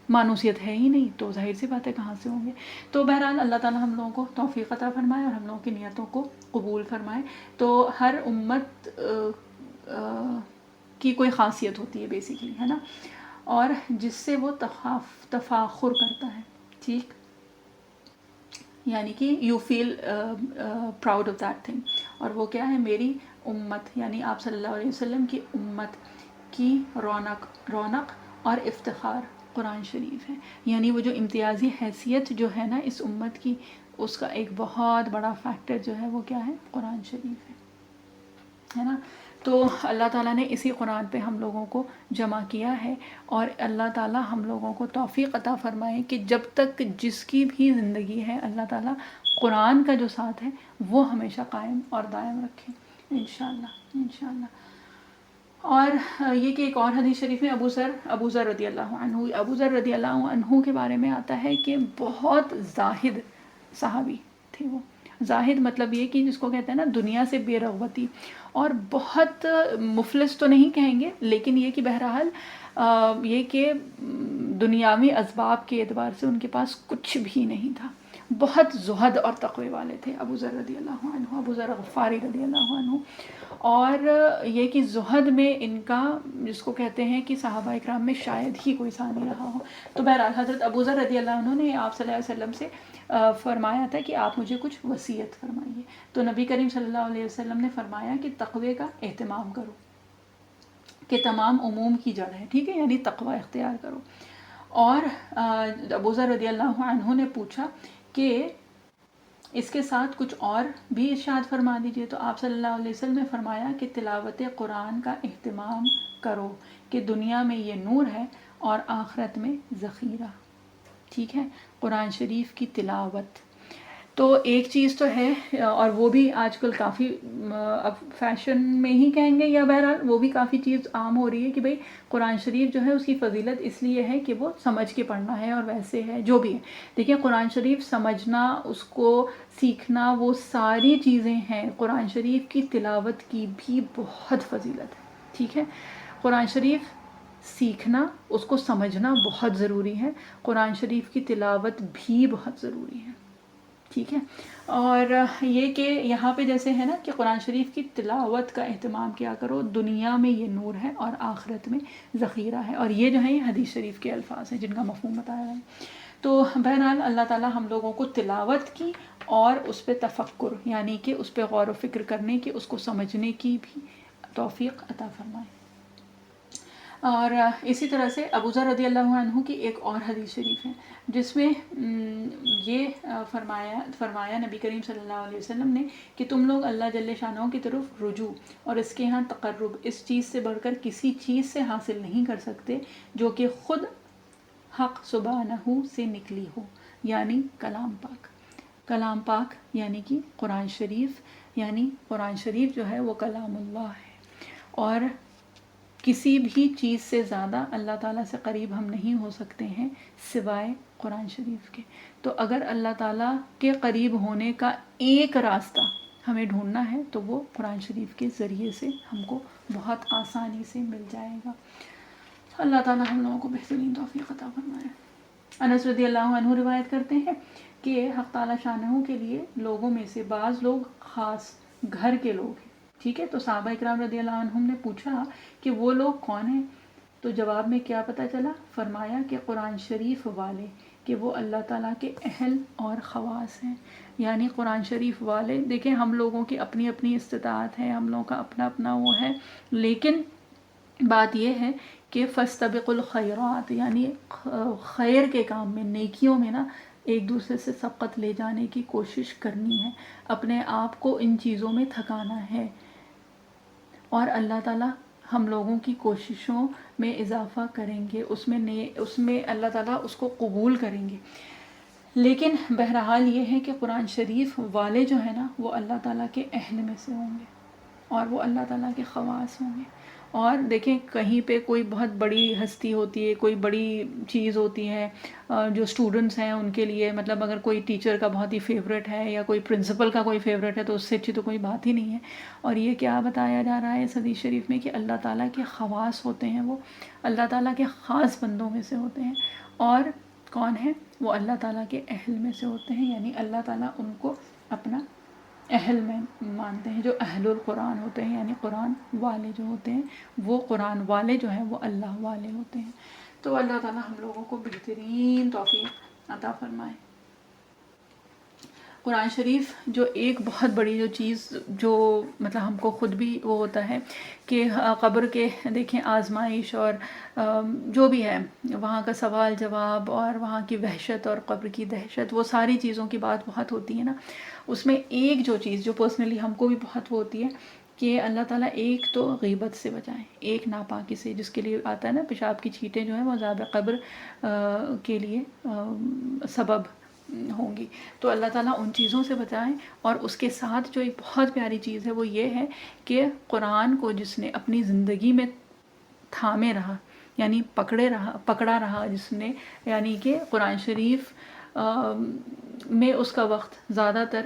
مانوسیت ہے ہی نہیں، تو ظاہر سی باتیں کہاں سے ہوں گے۔ تو بہرحال اللہ تعالیٰ ہم لوگوں کو توفیق عطا فرمائے اور ہم لوگوں کی نیتوں کو قبول فرمائے۔ تو ہر امت کی کوئی خاصیت ہوتی ہے بیسیکلی، ہے نا، اور جس سے وہ تفاخر کرتا ہے، ٹھیک، یعنی کہ you feel proud of that thing, اور وہ کیا ہے؟ میری امت، یعنی آپ صلی اللہ علیہ وسلم کی امت کی رونق اور افتخار قرآن شریف ہے، یعنی وہ جو امتیازی حیثیت جو ہے نا اس امت کی، اس کا ایک بہت بڑا فیکٹر جو ہے وہ کیا ہے؟ قرآن شریف ہے نا۔ تو اللہ تعالیٰ نے اسی قرآن پہ ہم لوگوں کو جمع کیا ہے، اور اللہ تعالیٰ ہم لوگوں کو توفیق عطا فرمائے کہ جب تک جس کی بھی زندگی ہے، اللہ تعالیٰ قرآن کا جو ساتھ ہے وہ ہمیشہ قائم اور دائم رکھے، انشاءاللہ انشاءاللہ۔ اور یہ کہ ایک اور حدیث شریف میں ابو ذر رضی اللہ عنہ کے بارے میں آتا ہے کہ بہت زاہد صحابی تھے وہ۔ زاہد مطلب یہ کہ جس کو کہتے ہیں نا دنیا سے بے رغبتی، اور بہت مفلس تو نہیں کہیں گے، لیکن یہ کہ بہرحال یہ کہ دنیاوی اسباب کے اعتبار سے ان کے پاس کچھ بھی نہیں تھا، بہت زہد اور تقوی والے تھے ابو ذر رضی اللہ عنہ، ابو ذر غفاری رضی اللہ عنہ۔ اور یہ کہ زہد میں ان کا، جس کو کہتے ہیں کہ صحابہ اکرام میں شاید ہی کوئی ثانی رہا ہو۔ تو بہرحال حضرت ابو ذر رضی اللہ عنہ نے آپ صلی اللہ علیہ وسلم سے فرمایا تھا کہ آپ مجھے کچھ وصیت فرمائیے، تو نبی کریم صلی اللہ علیہ وسلم نے فرمایا کہ تقوی کا اہتمام کرو، کہ تمام عموم کی جڑ ہے، ٹھیک ہے، یعنی تقوی اختیار کرو۔ اور ابو ذر رضی اللہ عنہ نے پوچھا کہ اس کے ساتھ کچھ اور بھی ارشاد فرما دیجئے، تو آپ صلی اللہ علیہ وسلم نے فرمایا کہ تلاوت قرآن کا اہتمام کرو، کہ دنیا میں یہ نور ہے اور آخرت میں ذخیرہ. ٹھیک ہے، قرآن شریف کی تلاوت تو ایک چیز تو ہے، اور وہ بھی آج کل کافی اب فیشن میں ہی کہیں گے یا بہرحال وہ بھی کافی چیز عام ہو رہی ہے کہ بھئی قرآن شریف جو ہے اس کی فضیلت اس لیے ہے کہ وہ سمجھ کے پڑھنا ہے، اور ویسے ہے جو بھی ہے. دیکھیں قرآن شریف سمجھنا، اس کو سیکھنا، وہ ساری چیزیں ہیں. قرآن شریف کی تلاوت کی بھی بہت فضیلت ہے. ٹھیک ہے، قرآن شریف سیکھنا، اس کو سمجھنا بہت ضروری ہے. قرآن شریف کی تلاوت بھی بہت ضروری ہے. ٹھیک ہے، اور یہ کہ یہاں پہ جیسے ہے نا کہ قرآن شریف کی تلاوت کا اہتمام کیا کرو، دنیا میں یہ نور ہے اور آخرت میں ذخیرہ ہے. اور یہ جو ہے یہ حدیث شریف کے الفاظ ہیں جن کا مفہوم بتایا ہے. تو بہرحال اللہ تعالیٰ ہم لوگوں کو تلاوت کی اور اس پہ تفکر، یعنی کہ اس پہ غور و فکر کرنے کی، اس کو سمجھنے کی بھی توفیق عطا فرمائے. اور اسی طرح سے ابو ذر رضی اللہ عنہ کی ایک اور حدیث شریف ہے جس میں یہ فرمایا نبی کریم صلی اللہ علیہ وسلم نے کہ تم لوگ اللہ جل شانہ کی طرف رجوع اور اس کے ہاں تقرب اس چیز سے بڑھ کر کسی چیز سے حاصل نہیں کر سکتے جو کہ خود حق سبحانہ سے نکلی ہو، یعنی کلام پاک. کلام پاک یعنی کہ قرآن شریف، یعنی قرآن شریف جو ہے وہ کلام اللہ ہے. اور کسی بھی چیز سے زیادہ اللہ تعالیٰ سے قریب ہم نہیں ہو سکتے ہیں سوائے قرآن شریف کے. تو اگر اللہ تعالیٰ کے قریب ہونے کا ایک راستہ ہمیں ڈھونڈنا ہے تو وہ قرآن شریف کے ذریعے سے ہم کو بہت آسانی سے مل جائے گا. اللہ تعالیٰ ہم لوگوں کو بہترین توفیق عطا فرمائے. انس رضی اللہ عنہ روایت کرتے ہیں کہ حق تعالیٰ شانہ کے لیے لوگوں میں سے بعض لوگ خاص گھر کے لوگ ہیں. ٹھیک ہے، تو صحابہ اکرام رضی اللہ عنہم نے پوچھا کہ وہ لوگ کون ہیں؟ تو جواب میں کیا پتہ چلا؟ فرمایا کہ قرآن شریف والے، کہ وہ اللہ تعالیٰ کے اہل اور خواص ہیں. یعنی قرآن شریف والے، دیکھیں ہم لوگوں کی اپنی اپنی استطاعت ہے، ہم لوگوں کا اپنا اپنا وہ ہے، لیکن بات یہ ہے کہ فاستبقوا الخیرات، یعنی خیر کے کام میں، نیکیوں میں نا ایک دوسرے سے سبقت لے جانے کی کوشش کرنی ہے، اپنے آپ کو ان چیزوں میں تھکانا ہے، اور اللہ تعالیٰ ہم لوگوں کی کوششوں میں اضافہ کریں گے، اس میں اللہ تعالیٰ اس کو قبول کریں گے. لیکن بہرحال یہ ہے کہ قرآن شریف والے جو ہیں نا وہ اللہ تعالیٰ کے اہل میں سے ہوں گے اور وہ اللہ تعالیٰ کے خواص ہوں گے. اور دیکھیں کہیں پہ کوئی بہت بڑی ہستی ہوتی ہے، کوئی بڑی چیز ہوتی ہے جو اسٹوڈنٹس ہیں ان کے لیے، مطلب اگر کوئی ٹیچر کا بہت ہی فیوریٹ ہے یا کوئی پرنسپل کا کوئی فیوریٹ ہے تو اس سے اچھی تو کوئی بات ہی نہیں ہے. اور یہ کیا بتایا جا رہا ہے اس حدیث شریف میں کہ اللہ تعالیٰ کے خواص ہوتے ہیں، وہ اللہ تعالیٰ کے خاص بندوں میں سے ہوتے ہیں. اور کون ہیں وہ؟ اللہ تعالیٰ کے اہل میں سے ہوتے ہیں، یعنی اللہ تعالیٰ ان کو اپنا اہل میں مانتے ہیں. جو اہل القرآن ہوتے ہیں یعنی قرآن والے جو ہوتے ہیں، وہ قرآن والے جو ہیں وہ اللہ والے ہوتے ہیں. تو اللہ تعالیٰ ہم لوگوں کو بہترین توفیق عطا فرمائے. قرآن شریف جو ایک بہت بڑی جو چیز جو مطلب ہم کو خود بھی وہ ہوتا ہے کہ قبر کے دیکھیں آزمائش اور جو بھی ہے وہاں کا سوال جواب اور وہاں کی وحشت اور قبر کی دہشت، وہ ساری چیزوں کی بات بہت ہوتی ہے نا. اس میں ایک جو چیز جو پرسنلی ہم کو بھی بہت وہ ہوتی ہے کہ اللہ تعالیٰ ایک تو غیبت سے بچائیں، ایک ناپاکی سے، جس کے لیے آتا ہے نا پیشاب کی چھینٹیں جو ہیں وہ عذاب قبر کے لیے سبب ہوں گی. تو اللہ تعالیٰ ان چیزوں سے بچائیں. اور اس کے ساتھ جو ایک بہت پیاری چیز ہے وہ یہ ہے کہ قرآن کو جس نے اپنی زندگی میں تھامے رہا، یعنی پکڑا رہا جس نے، یعنی کہ قرآن شریف میں اس کا وقت زیادہ تر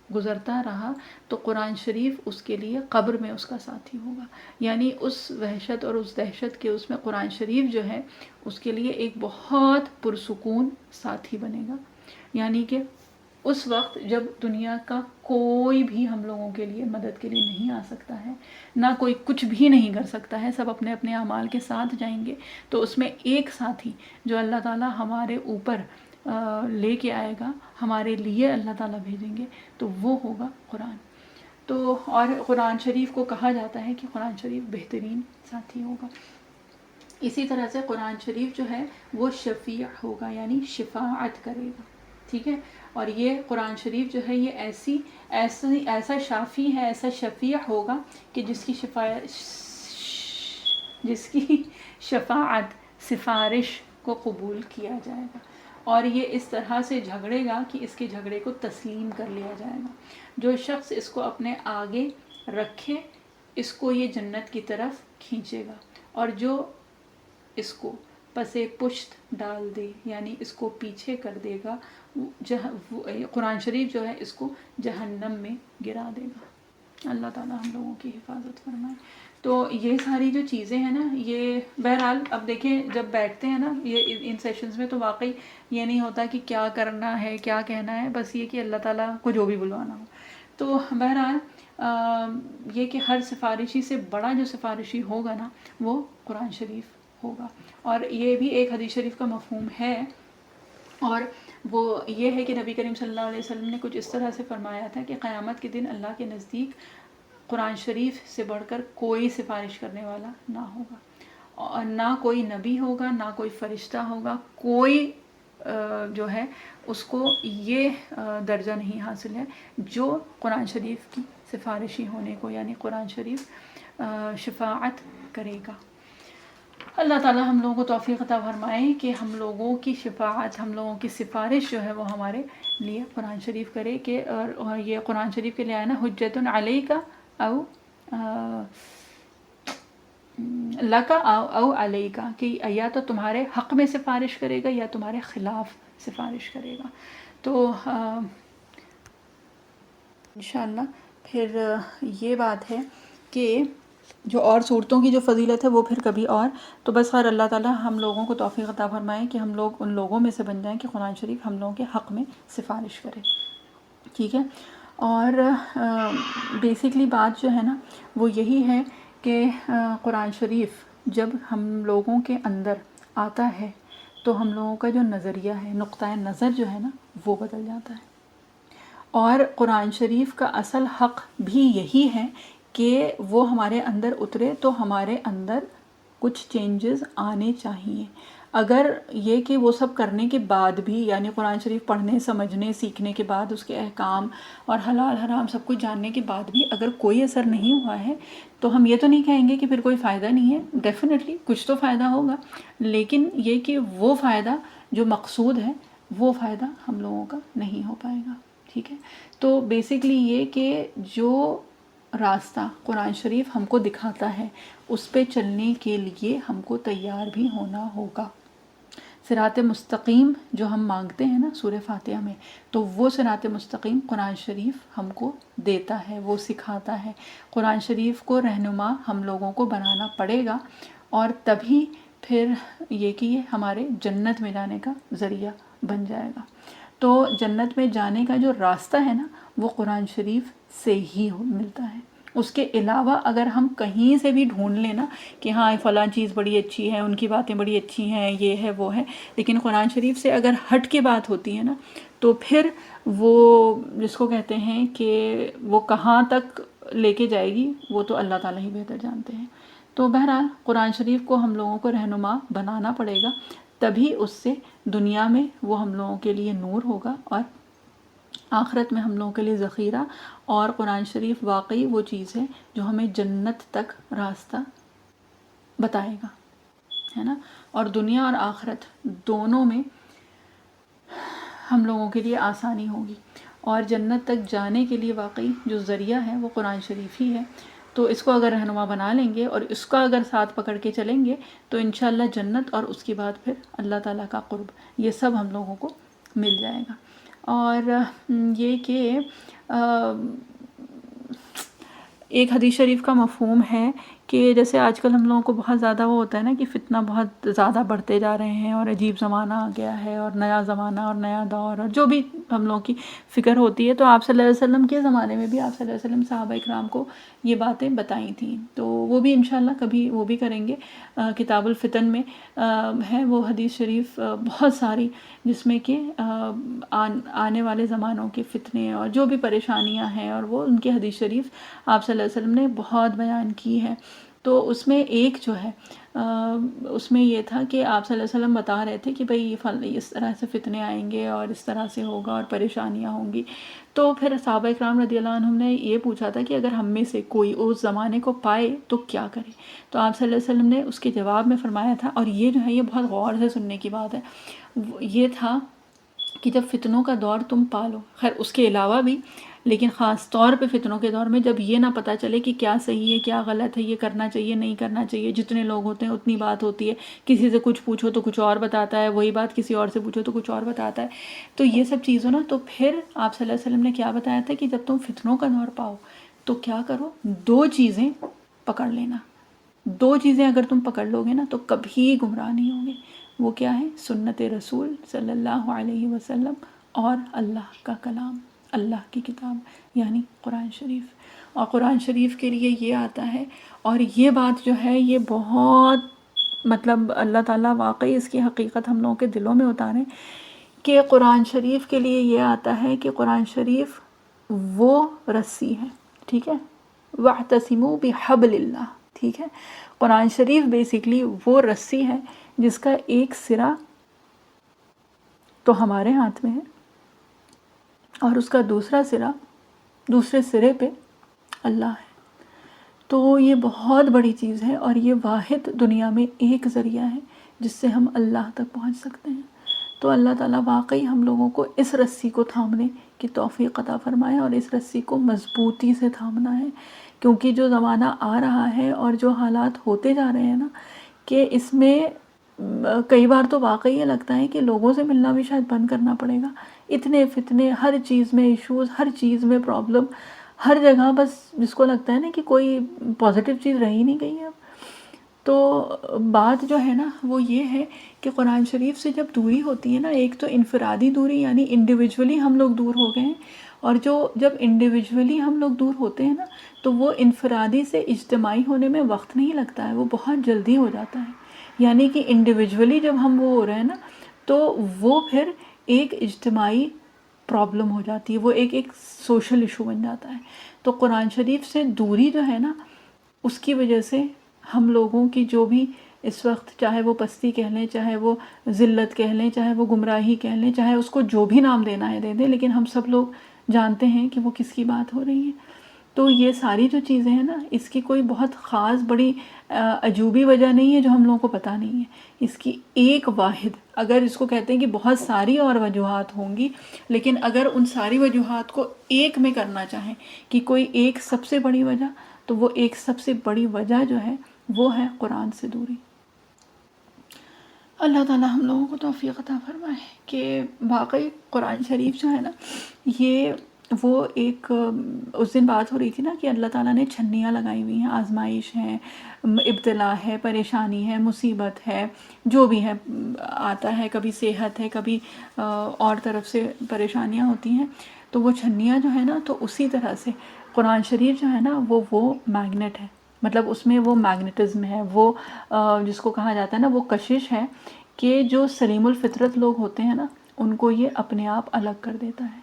گزرتا رہا، تو قرآن شریف اس کے لیے قبر میں اس کا ساتھی ہوگا. یعنی اس وحشت اور اس دہشت کے اس میں قرآن شریف جو ہے اس کے لیے ایک بہت پرسکون ساتھی بنے گا. یعنی کہ اس وقت جب دنیا کا کوئی بھی ہم لوگوں کے لیے مدد کے لیے نہیں آ سکتا ہے، نہ کوئی کچھ بھی نہیں کر سکتا ہے، سب اپنے اپنے اعمال کے ساتھ جائیں گے، تو اس میں ایک ساتھی جو اللہ تعالیٰ ہمارے اوپر لے کے آئے گا، ہمارے لیے اللہ تعالیٰ بھیجیں گے، تو وہ ہوگا قرآن. تو اور قرآن شریف کو کہا جاتا ہے کہ قرآن شریف بہترین ساتھی ہوگا. اسی طرح سے قرآن شریف جو ہے وہ شفیع ہوگا، یعنی شفاعت کرے گا. ٹھیک ہے، اور یہ قرآن شریف جو ہے یہ ایسا شافی ہے، ایسا شفیع ہوگا کہ جس کی جس کی شفاعت سفارش کو قبول کیا جائے گا، اور یہ اس طرح سے جھگڑے گا کہ اس کے جھگڑے کو تسلیم کر لیا جائے گا۔ جو شخص اس کو اپنے آگے رکھے اس کو یہ جنت کی طرف کھینچے گا، اور جو اس کو پسے پشت ڈال دے یعنی اس کو پیچھے کر دے گا، قرآن شریف جو ہے اس کو جہنم میں گرا دے گا۔ اللہ تعالیٰ ہم لوگوں کی حفاظت فرمائے۔ تو یہ ساری جو چیزیں ہیں نا، یہ بہرحال اب دیکھیں جب بیٹھتے ہیں نا یہ ان سیشنز میں، تو واقعی یہ نہیں ہوتا کہ کیا کرنا ہے کیا کہنا ہے، بس یہ کہ اللہ تعالیٰ کو جو بھی بلوانا ہو۔ تو بہرحال یہ کہ ہر سفارشی سے بڑا جو سفارشی ہوگا نا وہ قرآن شریف ہوگا، اور یہ بھی ایک حدیث شریف کا مفہوم ہے، اور وہ یہ ہے کہ نبی کریم صلی اللہ علیہ وسلم نے کچھ اس طرح سے فرمایا تھا کہ قیامت کے دن اللہ کے نزدیک قرآن شریف سے بڑھ کر کوئی سفارش کرنے والا نہ ہوگا، اور نہ کوئی نبی ہوگا، نہ کوئی فرشتہ ہوگا، کوئی جو ہے اس کو یہ درجہ نہیں حاصل ہے جو قرآن شریف کی سفارشی ہونے کو، یعنی قرآن شریف شفاعت کرے گا۔ اللہ تعالیٰ ہم لوگوں کو توفیق عطا فرمائے کہ ہم لوگوں کی شفاعت، ہم لوگوں کی سفارش جو ہے وہ ہمارے لیے قرآن شریف کرے، کہ اور یہ قرآن شریف کے لیے آیا نا حجت علیک او لکا او علیکا، کہ یا تو تمہارے حق میں سفارش کرے گا یا تمہارے خلاف سفارش کرے گا۔ تو انشاءاللہ پھر یہ بات ہے کہ جو اور صورتوں کی جو فضیلت ہے وہ پھر کبھی اور، تو بس خیر اللہ تعالیٰ ہم لوگوں کو توفیق عطا فرمائے کہ ہم لوگ ان لوگوں میں سے بن جائیں کہ قرآن شریف ہم لوگوں کے حق میں سفارش کرے، ٹھیک ہے۔ اور بیسکلی بات جو ہے نا وہ یہی ہے کہ قرآن شریف جب ہم لوگوں کے اندر آتا ہے تو ہم لوگوں کا جو نظریہ ہے، نقطۂ نظر جو ہے نا وہ بدل جاتا ہے، اور قرآن شریف کا اصل حق بھی یہی ہے کہ وہ ہمارے اندر اترے تو ہمارے اندر کچھ چینجز آنے چاہیے۔ اگر یہ کہ وہ سب کرنے کے بعد بھی، یعنی قرآن شریف پڑھنے سمجھنے سیکھنے کے بعد اس کے احکام اور حلال حرام سب کچھ جاننے کے بعد بھی اگر کوئی اثر نہیں ہوا ہے تو ہم یہ تو نہیں کہیں گے کہ پھر کوئی فائدہ نہیں ہے، ڈیفینیٹلی کچھ تو فائدہ ہوگا، لیکن یہ کہ وہ فائدہ جو مقصود ہے وہ فائدہ ہم لوگوں کا نہیں ہو پائے گا، ٹھیک ہے۔ تو بیسکلی یہ کہ جو راستہ قرآن شریف ہم کو دکھاتا ہے اس پہ چلنے کے لیے ہم کو تیار بھی ہونا ہوگا۔ صراط مستقیم جو ہم مانگتے ہیں نا سورہ فاتحہ میں، تو وہ صراط مستقیم قرآن شریف ہم کو دیتا ہے، وہ سکھاتا ہے۔ قرآن شریف کو رہنما ہم لوگوں کو بنانا پڑے گا، اور تبھی پھر یہ کہ یہ ہمارے جنت میں جانے کا ذریعہ بن جائے گا۔ تو جنت میں جانے کا جو راستہ ہے نا وہ قرآن شریف سے ہی ملتا ہے۔ اس کے علاوہ اگر ہم کہیں سے بھی ڈھونڈ لیں نا کہ ہاں فلاں چیز بڑی اچھی ہے، ان کی باتیں بڑی اچھی ہیں، یہ ہے وہ ہے، لیکن قرآن شریف سے اگر ہٹ کے بات ہوتی ہے نا تو پھر وہ جس کو کہتے ہیں کہ وہ کہاں تک لے کے جائے گی وہ تو اللہ تعالیٰ ہی بہتر جانتے ہیں۔ تو بہرحال قرآن شریف کو ہم لوگوں کو رہنما بنانا پڑے گا، تبھی اس سے دنیا میں وہ ہم لوگوں کے لیے نور ہوگا، اور آخرت میں ہم لوگوں کے لیے ذخیرہ۔ اور قرآن شریف واقعی وہ چیز ہے جو ہمیں جنت تک راستہ بتائے گا، ہے نا، اور دنیا اور آخرت دونوں میں ہم لوگوں کے لیے آسانی ہوگی، اور جنت تک جانے کے لیے واقعی جو ذریعہ ہے وہ قرآن شریف ہی ہے۔ تو اس کو اگر رہنما بنا لیں گے اور اس کا اگر ساتھ پکڑ کے چلیں گے تو انشاءاللہ جنت اور اس کے بعد پھر اللہ تعالیٰ کا قرب یہ سب ہم لوگوں کو مل جائے گا۔ اور یہ کہ ایک حدیث شریف کا مفہوم ہے کہ جیسے آج کل ہم لوگوں کو بہت زیادہ وہ ہوتا ہے نا کہ فتنہ بہت زیادہ بڑھتے جا رہے ہیں، اور عجیب زمانہ آ گیا ہے، اور نیا زمانہ اور نیا دور، اور جو بھی ہم لوگوں کی فکر ہوتی ہے۔ تو آپ صلی اللہ علیہ وسلم کے زمانے میں بھی آپ صلی اللہ علیہ وسلم صحابہ اکرام کو یہ باتیں بتائی تھیں، تو وہ بھی انشاءاللہ کبھی وہ بھی کریں گے۔ کتاب الفتن میں ہے وہ حدیث شریف بہت ساری، جس میں کہ آنے والے زمانوں کے فتنے اور جو بھی پریشانیاں ہیں، اور وہ ان کے حدیث شریف آپ صلی اللہ علیہ وسلم نے بہت بیان کی ہے۔ تو اس میں ایک جو ہے اس میں یہ تھا کہ آپ صلی اللہ علیہ وسلم بتا رہے تھے کہ بھئی اس طرح سے فتنے آئیں گے اور اس طرح سے ہوگا اور پریشانیاں ہوں گی. تو پھر صحابہ اکرام رضی اللہ عنہم نے یہ پوچھا تھا کہ اگر ہم میں سے کوئی اس زمانے کو پائے تو کیا کرے. تو آپ صلی اللہ علیہ وسلم نے اس کے جواب میں فرمایا تھا، اور یہ جو ہے یہ بہت غور سے سننے کی بات ہے، یہ تھا کہ جب فتنوں کا دور تم پالو، خیر اس کے علاوہ بھی، لیکن خاص طور پہ فتنوں کے دور میں جب یہ نہ پتہ چلے کہ کیا صحیح ہے کیا غلط ہے، یہ کرنا چاہیے نہیں کرنا چاہیے، جتنے لوگ ہوتے ہیں اتنی بات ہوتی ہے، کسی سے کچھ پوچھو تو کچھ اور بتاتا ہے، وہی بات کسی اور سے پوچھو تو کچھ اور بتاتا ہے. تو یہ سب چیزوں نا، تو پھر آپ صلی اللہ علیہ وسلم نے کیا بتایا تھا کہ جب تم فتنوں کا دور پاؤ تو کیا کرو، 2 چیزیں پکڑ لینا. 2 چیزیں اگر تم پکڑ لو گے نا تو کبھی گمراہ نہیں ہوں گے. وہ کیا ہے؟ سنت رسول صلی اللہ علیہ وسلم اور اللہ کا کلام، اللہ کی کتاب یعنی قرآن شریف. اور قرآن شریف کے لیے یہ آتا ہے، اور یہ بات جو ہے یہ بہت مطلب اللہ تعالیٰ واقعی اس کی حقیقت ہم لوگوں کے دلوں میں اتاریں کہ قرآن شریف کے لیے یہ آتا ہے کہ قرآن شریف وہ رسی ہے، ٹھیک ہے، وَاعْتَصِمُوا بِحَبْلِ اللَّهِ، ٹھیک ہے. قرآن شریف بیسیکلی وہ رسی ہے جس کا ایک سرا تو ہمارے ہاتھ میں ہے اور اس کا دوسرا سرا، دوسرے سرے پہ اللہ ہے. تو یہ بہت بڑی چیز ہے، اور یہ واحد دنیا میں ایک ذریعہ ہے جس سے ہم اللہ تک پہنچ سکتے ہیں. تو اللہ تعالیٰ واقعی ہم لوگوں کو اس رسی کو تھامنے کی توفیق عطا فرمائے، اور اس رسی کو مضبوطی سے تھامنا ہے، کیونکہ جو زمانہ آ رہا ہے اور جو حالات ہوتے جا رہے ہیں نا، کہ اس میں کئی بار تو واقعی یہ لگتا ہے کہ لوگوں سے ملنا بھی شاید بند کرنا پڑے گا. اتنے فتنے، ہر چیز میں ایشوز، ہر چیز میں پرابلم، ہر جگہ بس جس کو لگتا ہے نا کہ کوئی پازیٹیو چیز رہ ہی نہیں گئی ہے اب. تو بات جو ہے نا وہ یہ ہے کہ قرآن شریف سے جب دوری ہوتی ہے نا، ایک تو انفرادی دوری یعنی انڈیویجولی ہم لوگ دور ہو گئے ہیں، اور جب انڈیویجولی ہم لوگ دور ہوتے ہیں نا تو وہ انفرادی سے اجتماعی ہونے میں وقت نہیں لگتا ہے، وہ بہت جلدی ہو جاتا ہے. یعنی کہ انڈیویجولی جب ہم وہ ہو رہے ہیں نا تو وہ پھر ایک اجتماعی پرابلم ہو جاتی ہے، وہ ایک سوشل ایشو بن جاتا ہے. تو قرآن شریف سے دوری جو ہے نا، اس کی وجہ سے ہم لوگوں کی جو بھی اس وقت، چاہے وہ پستی کہہ لیں، چاہے وہ ذلت کہہ لیں، چاہے وہ گمراہی کہہ لیں، چاہے اس کو جو بھی نام دینا ہے دے دیں، لیکن ہم سب لوگ جانتے ہیں کہ وہ کس کی بات ہو رہی ہے. تو یہ ساری جو چیزیں ہیں نا، اس کی کوئی بہت خاص بڑی عجوبی وجہ نہیں ہے جو ہم لوگوں کو پتہ نہیں ہے. اس کی ایک واحد، اگر اس کو کہتے ہیں کہ بہت ساری اور وجوہات ہوں گی، لیکن اگر ان ساری وجوہات کو ایک میں کرنا چاہیں کہ کوئی ایک سب سے بڑی وجہ، تو وہ ایک سب سے بڑی وجہ جو ہے وہ ہے قرآن سے دوری. اللہ تعالیٰ ہم لوگوں کو توفیق عطا فرمائے کہ واقعی قرآن شریف جو ہے نا، یہ وہ ایک اس دن بات ہو رہی تھی نا کہ اللہ تعالیٰ نے چھنیاں لگائی ہوئی ہیں، آزمائش ہے، ابتلا ہے، پریشانی ہے، مصیبت ہے، جو بھی ہے آتا ہے، کبھی صحت ہے، کبھی اور طرف سے پریشانیاں ہوتی ہیں. تو وہ چھنیاں جو ہے نا، تو اسی طرح سے قرآن شریف جو ہے نا وہ میگنیٹ ہے، مطلب اس میں وہ میگنیٹزم ہے، وہ جس کو کہا جاتا ہے نا وہ کشش ہے کہ جو سلیم الفطرت لوگ ہوتے ہیں نا ان کو یہ اپنے آپ الگ کر دیتا ہے.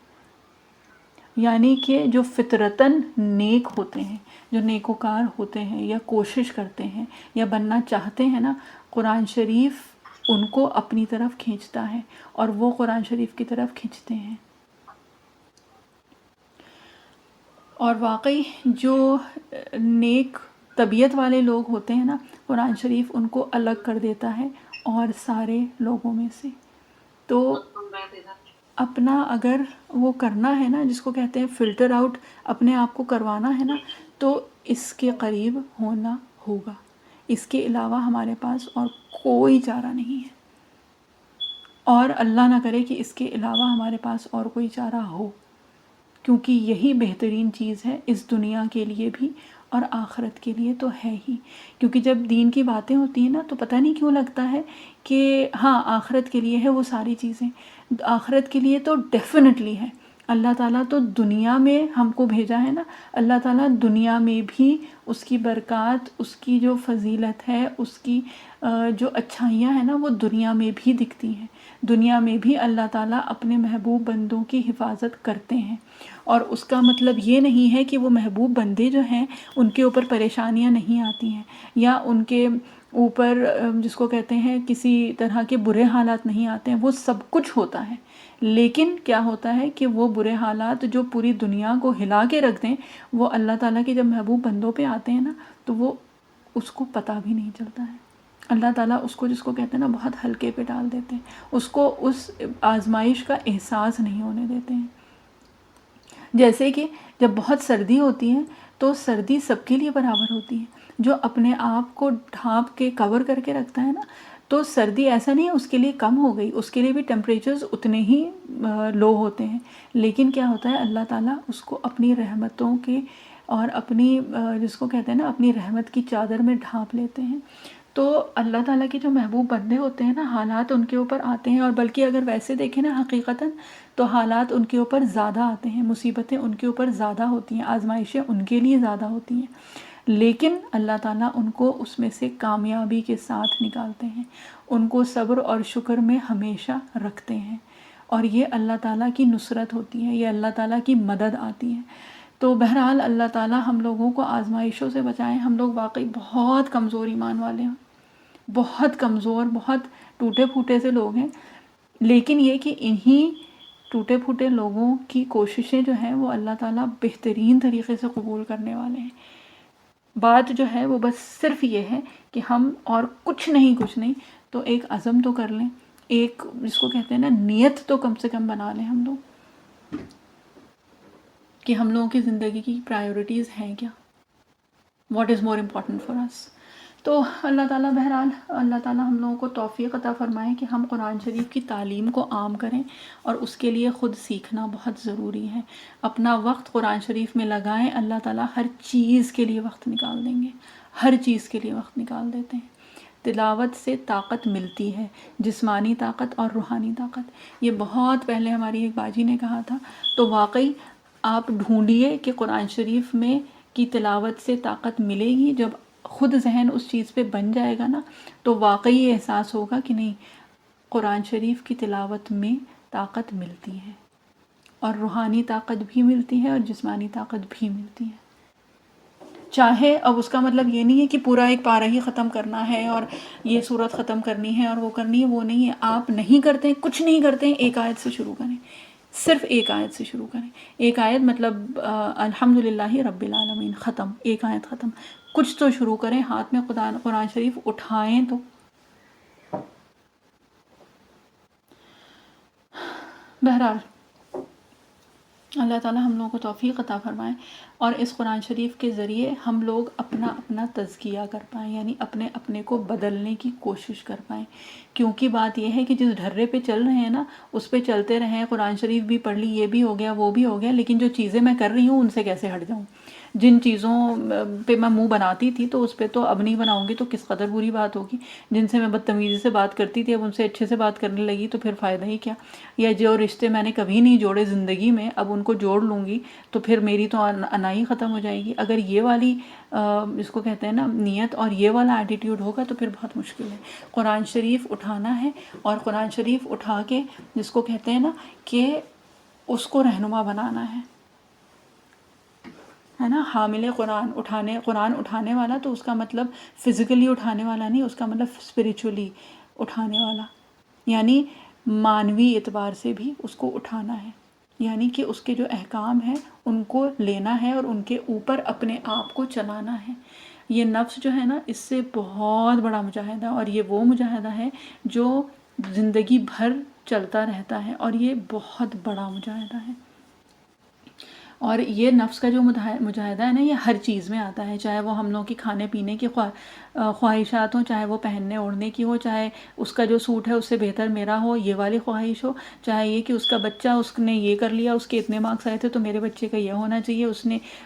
یعنی کہ جو فطرتاً نیک ہوتے ہیں، جو نیکوکار ہوتے ہیں یا کوشش کرتے ہیں یا بننا چاہتے ہیں نا، قرآن شریف ان کو اپنی طرف کھینچتا ہے اور وہ قرآن شریف کی طرف کھینچتے ہیں. اور واقعی جو نیک طبیعت والے لوگ ہوتے ہیں نا، قرآن شریف ان کو الگ کر دیتا ہے اور سارے لوگوں میں سے. تو اپنا اگر وہ کرنا ہے نا، جس کو کہتے ہیں فلٹر آؤٹ، اپنے آپ کو کروانا ہے نا، تو اس کے قریب ہونا ہوگا. اس کے علاوہ ہمارے پاس اور کوئی چارہ نہیں ہے، اور اللہ نہ کرے کہ اس کے علاوہ ہمارے پاس اور کوئی چارہ ہو، کیونکہ یہی بہترین چیز ہے اس دنیا کے لیے بھی اور آخرت کے لیے تو ہے ہی. کیونکہ جب دین کی باتیں ہوتی ہیں نا تو پتہ نہیں کیوں لگتا ہے کہ ہاں آخرت کے لیے ہے وہ ساری چیزیں. آخرت کے لیے تو ڈیفینیٹلی ہے. اللہ تعالیٰ تو دنیا میں ہم کو بھیجا ہے نا، اللہ تعالیٰ دنیا میں بھی اس کی برکات، اس کی جو فضیلت ہے، اس کی جو اچھائیاں ہیں نا وہ دنیا میں بھی دکھتی ہیں. دنیا میں بھی اللہ تعالیٰ اپنے محبوب بندوں کی حفاظت کرتے ہیں. اور اس کا مطلب یہ نہیں ہے کہ وہ محبوب بندے جو ہیں ان کے اوپر پریشانیاں نہیں آتی ہیں، یا ان کے اوپر جس کو کہتے ہیں کسی طرح کے برے حالات نہیں آتے ہیں، وہ سب کچھ ہوتا ہے، لیکن کیا ہوتا ہے کہ وہ برے حالات جو پوری دنیا کو ہلا کے رکھ دیں، وہ اللہ تعالیٰ کے جب محبوب بندوں پہ آتے ہیں نا تو وہ اس کو پتہ بھی نہیں چلتا ہے۔ اللہ تعالیٰ اس کو جس کو کہتے ہیں نا بہت ہلکے پہ ڈال دیتے ہیں، اس کو اس آزمائش کا احساس نہیں ہونے دیتے ہیں۔ جیسے کہ جب بہت سردی ہوتی ہے تو سردی سب کے لیے برابر ہوتی ہے، جو اپنے آپ کو ڈھانپ کے کور کر کے رکھتا ہے نا، تو سردی ایسا نہیں ہے اس کے لیے کم ہو گئی، اس کے لیے بھی ٹیمپریچرز اتنے ہی لو ہوتے ہیں، لیکن کیا ہوتا ہے اللہ تعالیٰ اس کو اپنی رحمتوں کے اور اپنی جس کو کہتے ہیں نا اپنی رحمت کی چادر میں ڈھانپ لیتے ہیں۔ تو اللہ تعالیٰ کے جو محبوب بندے ہوتے ہیں نا، حالات ان کے اوپر آتے ہیں، اور بلکہ اگر ویسے دیکھیں نا حقیقتاً تو حالات ان کے اوپر زیادہ آتے ہیں، مصیبتیں ان کے اوپر زیادہ ہوتی ہیں، آزمائشیں ان کے لیے زیادہ ہوتی ہیں، لیکن اللہ تعالیٰ ان کو اس میں سے کامیابی کے ساتھ نکالتے ہیں، ان کو صبر اور شکر میں ہمیشہ رکھتے ہیں، اور یہ اللہ تعالیٰ کی نصرت ہوتی ہے، یہ اللہ تعالیٰ کی مدد آتی ہے۔ تو بہرحال اللہ تعالیٰ ہم لوگوں کو آزمائشوں سے بچائیں۔ ہم لوگ واقعی بہت کمزور ایمان والے ہیں، بہت کمزور، بہت ٹوٹے پھوٹے سے لوگ ہیں، لیکن یہ کہ انہی ٹوٹے پھوٹے لوگوں کی کوششیں جو ہیں وہ اللہ تعالیٰ بہترین طریقے سے قبول کرنے والے ہیں۔ بات جو ہے وہ بس صرف یہ ہے کہ ہم اور کچھ نہیں تو ایک عزم تو کر لیں، ایک جس کو کہتے ہیں نا نیت تو کم سے کم بنا لیں ہم لوگ، کہ ہم لوگوں کی زندگی کی پرائیورٹیز ہیں کیا، what is more important for us. تو اللہ تعالیٰ بہرحال اللہ تعالیٰ ہم لوگوں کو توفیق عطا فرمائے کہ ہم قرآن شریف کی تعلیم کو عام کریں، اور اس کے لیے خود سیکھنا بہت ضروری ہے، اپنا وقت قرآن شریف میں لگائیں، اللہ تعالیٰ ہر چیز کے لیے وقت نکال دیں گے، ہر چیز کے لیے وقت نکال دیتے ہیں۔ تلاوت سے طاقت ملتی ہے، جسمانی طاقت اور روحانی طاقت، یہ بہت پہلے ہماری ایک باجی نے کہا تھا، تو واقعی آپ ڈھونڈیے کہ قرآن شریف میں کی تلاوت سے طاقت ملے گی، جب خود ذہن اس چیز پہ بن جائے گا نا تو واقعی یہ احساس ہوگا کہ نہیں، قرآن شریف کی تلاوت میں طاقت ملتی ہے، اور روحانی طاقت بھی ملتی ہے اور جسمانی طاقت بھی ملتی ہے۔ چاہے اب اس کا مطلب یہ نہیں ہے کہ پورا ایک پارہ ہی ختم کرنا ہے اور یہ صورت ختم کرنی ہے اور وہ کرنی ہے، وہ نہیں ہے۔ آپ نہیں کرتے، کچھ نہیں کرتے، ایک آیت سے شروع کریں، صرف ایک آیت سے شروع کریں۔ ایک آیت مطلب الحمدللہ رب العالمین، ختم، ایک آیت ختم۔ کچھ تو شروع کریں، ہاتھ میں قرآن شریف اٹھائیں تو۔ بہرحال اللہ تعالیٰ ہم لوگوں کو توفیق عطا فرمائے، اور اس قرآن شریف کے ذریعے ہم لوگ اپنا تزکیہ کر پائیں، یعنی اپنے کو بدلنے کی کوشش کر پائیں، کیونکہ بات یہ ہے کہ جس ڈھرے پہ چل رہے ہیں نا اس پہ چلتے رہیں، قرآن شریف بھی پڑھ لی، یہ بھی ہو گیا، وہ بھی ہو گیا، لیکن جو چیزیں میں کر رہی ہوں ان سے کیسے ہٹ جاؤں؟ جن چیزوں پہ میں منہ بناتی تھی تو اس پہ تو اب نہیں بناؤں گی، تو کس قدر بری بات ہوگی۔ جن سے میں بدتمیزی سے بات کرتی تھی اب ان سے اچھے سے بات کرنے لگی تو پھر فائدہ ہی کیا؟ یا جو رشتے میں نے کبھی نہیں جوڑے زندگی میں اب ان کو جوڑ لوں گی تو پھر میری تو انائی ختم ہو جائے گی۔ اگر یہ والی جس کو کہتے ہیں نا نیت اور یہ والا ایٹیٹیوڈ ہوگا تو پھر بہت مشکل ہے۔ قرآن شریف اٹھانا ہے، اور قرآن شریف اٹھا کے جس کو کہتے ہیں نا کہ اس کو رہنما بنانا ہے نا، حامل قرآن اٹھانے والا، تو اس کا مطلب فزیکلی اٹھانے والا نہیں، اس کا مطلب اسپریچولی اٹھانے والا، یعنی مانوی اعتبار سے بھی اس کو اٹھانا ہے، یعنی کہ اس کے جو احکام ہیں ان کو لینا ہے اور ان کے اوپر اپنے آپ کو چلانا ہے۔ یہ نفس جو ہے نا اس سے بہت بڑا مجاہدہ، اور یہ وہ مجاہدہ ہے جو زندگی بھر چلتا رہتا ہے، اور یہ بہت بڑا مجاہدہ ہے۔ اور یہ نفس کا جو مجاہدہ ہے نا یہ ہر چیز میں آتا ہے، چاہے وہ ہم لوگوں کی کھانے پینے کی خواہشات ہوں، چاہے وہ پہننے اوڑھنے کی ہو، چاہے اس کا جو سوٹ ہے اس سے بہتر میرا ہو یہ والی خواہش ہو، چاہے یہ کہ اس کا بچہ اس نے یہ کر لیا، اس کے اتنے مارکس آئے تھے تو میرے بچے کا یہ ہونا چاہیے،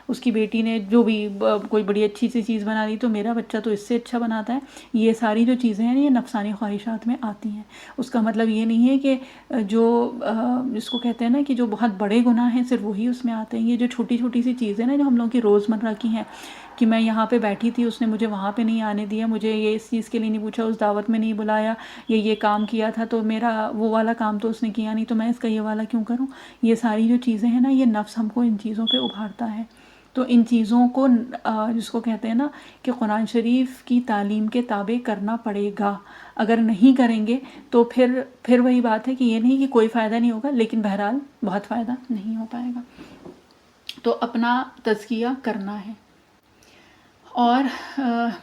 اس کی بیٹی نے جو بھی کوئی بڑی اچھی سی چیز بنا لی تو میرا بچہ تو اس سے اچھا بناتا ہے۔ یہ ساری جو چیزیں ہیں یہ نفسانی خواہشات میں آتی ہیں۔ اس کا مطلب یہ نہیں ہے کہ جو جس کو کہتے ہیں نا کہ جو بہت بڑے گناہ ہیں صرف وہی اس میں آتے ہیں۔ یہ جو چھوٹی چھوٹی سی چیزیں نا جو ہم لوگوں کی روزمرہ کی ہیں، کہ میں یہاں پہ بیٹھی تھی اس نے مجھے وہاں پہ نہیں آنے دیا، مجھے یہ اس چیز کے لیے نہیں پوچھا، اس دعوت میں نہیں بلایا، یہ کام کیا تھا تو میرا وہ والا کام تو اس نے کیا نہیں تو میں اس کا یہ والا کیوں کروں؟ یہ ساری جو چیزیں ہیں نا یہ نفس ہم کو ان چیزوں پہ ابھارتا ہے۔ تو ان چیزوں کو جس کو کہتے ہیں نا کہ قرآن شریف کی تعلیم کے تابع کرنا پڑے گا. اگر نہیں کریں گے تو پھر وہی بات ہے کہ یہ نہیں کہ کوئی فائدہ نہیں ہوگا، لیکن بہرحال بہت فائدہ نہیں ہو پائے گا. تو اپنا تزکیہ کرنا ہے. اور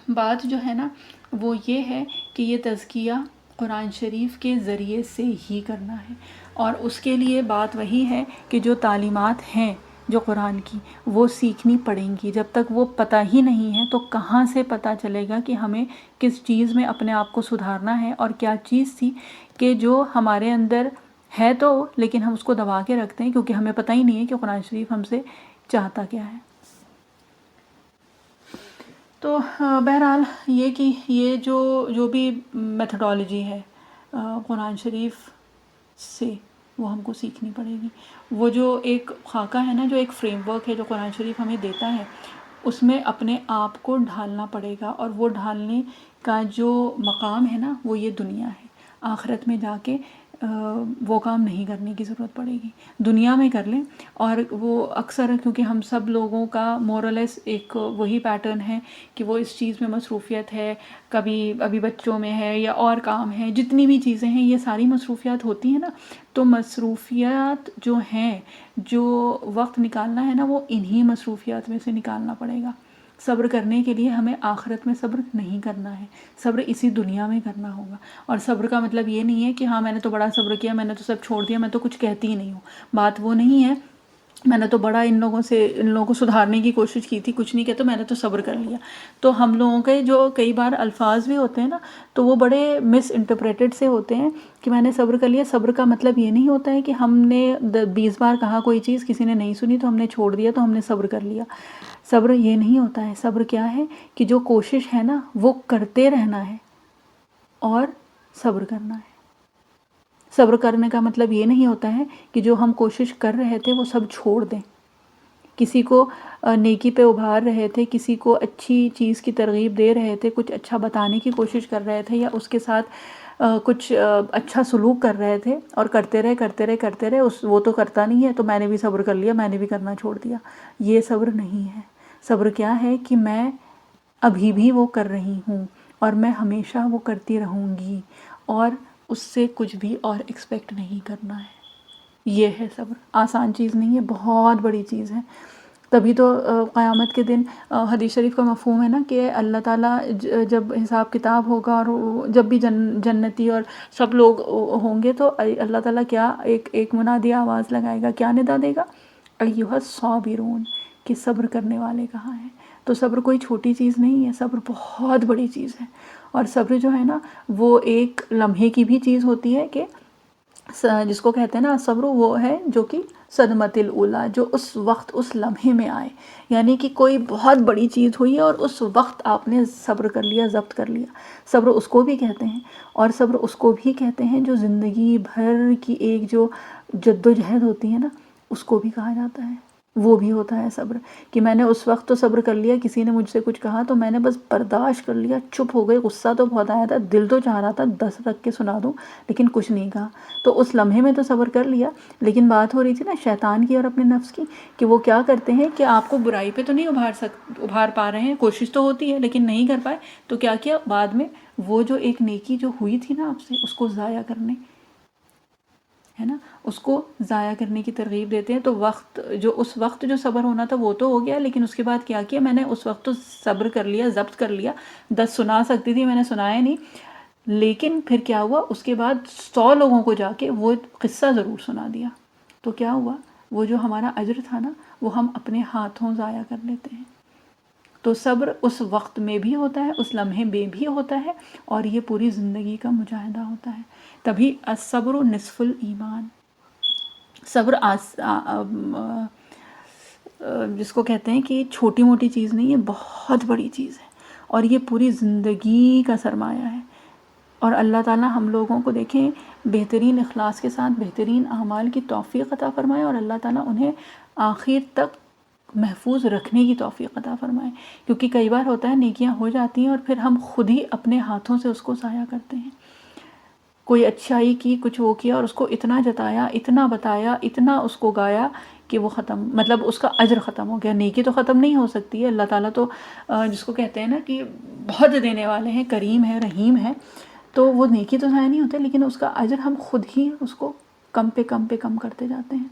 بات جو ہے نا وہ یہ ہے کہ یہ تزکیہ قرآن شریف کے ذریعے سے ہی کرنا ہے، اور اس کے لیے بات وہی ہے کہ جو تعلیمات ہیں جو قرآن کی وہ سیکھنی پڑیں گی. جب تک وہ پتہ ہی نہیں ہے تو کہاں سے پتہ چلے گا کہ ہمیں کس چیز میں اپنے آپ کو سدھارنا ہے، اور کیا چیز تھی کہ جو ہمارے اندر ہے تو لیکن ہم اس کو دبا کے رکھتے ہیں کیونکہ ہمیں پتہ ہی نہیں ہے کہ قرآن شریف ہم سے چاہتا کیا ہے. تو بہرحال یہ کہ یہ جو بھی میتھڈالوجی ہے قرآن شریف سے وہ ہم کو سیکھنی پڑے گی. وہ جو ایک خاکہ ہے نا، جو ایک فریم ورک ہے جو قرآن شریف ہمیں دیتا ہے، اس میں اپنے آپ کو ڈھالنا پڑے گا. اور وہ ڈھالنے کا جو مقام ہے نا وہ یہ دنیا ہے. آخرت میں جا کے وہ کام نہیں کرنے کی ضرورت پڑے گی، دنیا میں کر لیں. اور وہ اکثر کیونکہ ہم سب لوگوں کا مورلیس ایک وہی پیٹرن ہے کہ وہ اس چیز میں مصروفیت ہے، کبھی ابھی بچوں میں ہے یا اور کام ہے، جتنی بھی چیزیں ہیں یہ ساری مصروفیات ہوتی ہیں نا. تو مصروفیات جو ہیں، جو وقت نکالنا ہے نا، وہ انہی مصروفیات میں سے نکالنا پڑے گا. صبر کرنے کے لیے ہمیں آخرت میں صبر نہیں کرنا ہے، صبر اسی دنیا میں کرنا ہوگا. اور صبر کا مطلب یہ نہیں ہے کہ ہاں میں نے تو بڑا صبر کیا، میں نے تو سب چھوڑ دیا، میں تو کچھ کہتی ہی نہیں ہوں. بات وہ نہیں ہے میں نے تو بڑا ان لوگوں کو سدھارنے کی کوشش کی تھی، کچھ نہیں کہتا، میں نے تو صبر کر لیا. تو ہم لوگوں کے جو کئی بار الفاظ بھی ہوتے ہیں نا تو وہ بڑے مس انٹرپریٹڈ سے ہوتے ہیں کہ میں نے صبر کر لیا. صبر کا مطلب یہ نہیں ہوتا ہے کہ ہم نے 20 بار کہا کوئی چیز، کسی نے نہیں سنی تو ہم نے چھوڑ دیا تو ہم نے صبر کر لیا. صبر یہ نہیں ہوتا ہے. صبر کیا ہے کہ جو کوشش ہے نا وہ کرتے رہنا ہے اور صبر کرنا ہے. صبر کرنے کا مطلب یہ نہیں ہوتا ہے کہ جو ہم کوشش کر رہے تھے وہ سب چھوڑ دیں. کسی کو نیکی پہ ابھار رہے تھے، کسی کو اچھی چیز کی ترغیب دے رہے تھے، کچھ اچھا بتانے کی کوشش کر رہے تھے، یا اس کے ساتھ کچھ اچھا سلوک کر رہے تھے، اور کرتے رہے وہ تو کرتا نہیں ہے تو میں نے بھی صبر کر لیا، میں نے بھی کرنا چھوڑ دیا. یہ صبر نہیں ہے. صبر کیا ہے کہ میں ابھی بھی وہ کر رہی ہوں اور میں ہمیشہ وہ کرتی رہوں گی، اور اس سے کچھ بھی اور ایکسپیکٹ نہیں کرنا ہے. یہ ہے صبر. آسان چیز نہیں ہے، بہت بڑی چیز ہے. تبھی تو قیامت کے دن حدیث شریف کا مفہوم ہے نا کہ اللہ تعالیٰ جب حساب کتاب ہوگا اور جب بھی جنتی اور سب لوگ ہوں گے تو اللہ تعالیٰ کیا ایک منادی آواز لگائے گا. کیا ندا دے گا؟ ایھا الصابرون، کہ صبر کرنے والے کہاں ہیں. تو صبر کوئی چھوٹی چیز نہیں ہے، صبر بہت بڑی چیز ہے. اور صبر جو ہے نا وہ ایک لمحے کی بھی چیز ہوتی ہے کہ جس کو کہتے ہیں نا صبر، وہ ہے جو کہ صدمۃ الاولیٰ، جو اس وقت اس لمحے میں آئے. یعنی کہ کوئی بہت بڑی چیز ہوئی ہے اور اس وقت آپ نے صبر کر لیا، ضبط کر لیا. صبر اس کو بھی کہتے ہیں. اور صبر اس کو بھی کہتے ہیں جو زندگی بھر کی ایک جو جد و جہد ہوتی ہے نا، اس کو بھی کہا جاتا ہے. وہ بھی ہوتا ہے صبر، کہ میں نے اس وقت تو صبر کر لیا، کسی نے مجھ سے کچھ کہا تو میں نے بس برداشت کر لیا، چپ ہو گئی. غصہ تو بہت آیا تھا، دل تو چاہ رہا تھا 10 رکھ کے سنا دوں، لیکن کچھ نہیں کہا. تو اس لمحے میں تو صبر کر لیا. لیکن بات ہو رہی تھی نا شیطان کی اور اپنے نفس کی، کہ وہ کیا کرتے ہیں کہ آپ کو برائی پہ تو نہیں ابھار پا رہے ہیں، کوشش تو ہوتی ہے لیکن نہیں کر پائے. تو کیا کیا بعد میں وہ جو ایک نیکی جو ہوئی تھی نا آپ سے، اس کو ضائع کرنے ہے نا، اس کو ضائع کرنے کی ترغیب دیتے ہیں. تو اس وقت جو صبر ہونا تھا وہ تو ہو گیا، لیکن اس کے بعد کیا کیا، میں نے اس وقت تو صبر کر لیا، ضبط کر لیا. 10 سنا سکتی تھی، میں نے سنایا نہیں. لیکن پھر کیا ہوا، اس کے بعد 100 لوگوں کو جا کے وہ قصہ ضرور سنا دیا. تو کیا ہوا، وہ جو ہمارا اجر تھا نا وہ ہم اپنے ہاتھوں ضائع کر لیتے ہیں. تو صبر اس وقت میں بھی ہوتا ہے، اس لمحے میں بھی ہوتا ہے، اور یہ پوری زندگی کا مجاہدہ ہوتا ہے. تبھی الصبر نصف الایمان. صبر جس کو کہتے ہیں کہ چھوٹی موٹی چیز نہیں ہے، بہت بڑی چیز ہے، اور یہ پوری زندگی کا سرمایہ ہے. اور اللہ تعالیٰ ہم لوگوں کو دیکھیں بہترین اخلاص کے ساتھ بہترین اعمال کی توفیق عطا فرمائے، اور اللہ تعالیٰ انہیں آخر تک محفوظ رکھنے کی توفیق عطا فرمائے. کیونکہ کئی بار ہوتا ہے نیکیاں ہو جاتی ہیں اور پھر ہم خود ہی اپنے ہاتھوں سے اس کو ضائع کرتے ہیں. کوئی اچھائی کی، کچھ وہ کیا، اور اس کو اتنا جتایا، اتنا بتایا، اتنا اس کو گایا کہ وہ ختم، مطلب اس کا اجر ختم ہو گیا. نیکی تو ختم نہیں ہو سکتی ہے، اللہ تعالیٰ تو جس کو کہتے ہیں نا کہ بہت دینے والے ہیں، کریم ہے، رحیم ہے، تو وہ نیکی تو ضائع نہیں ہوتے، لیکن اس کا اجر ہم خود ہی اس کو کم پہ کم پہ کم کرتے جاتے ہیں.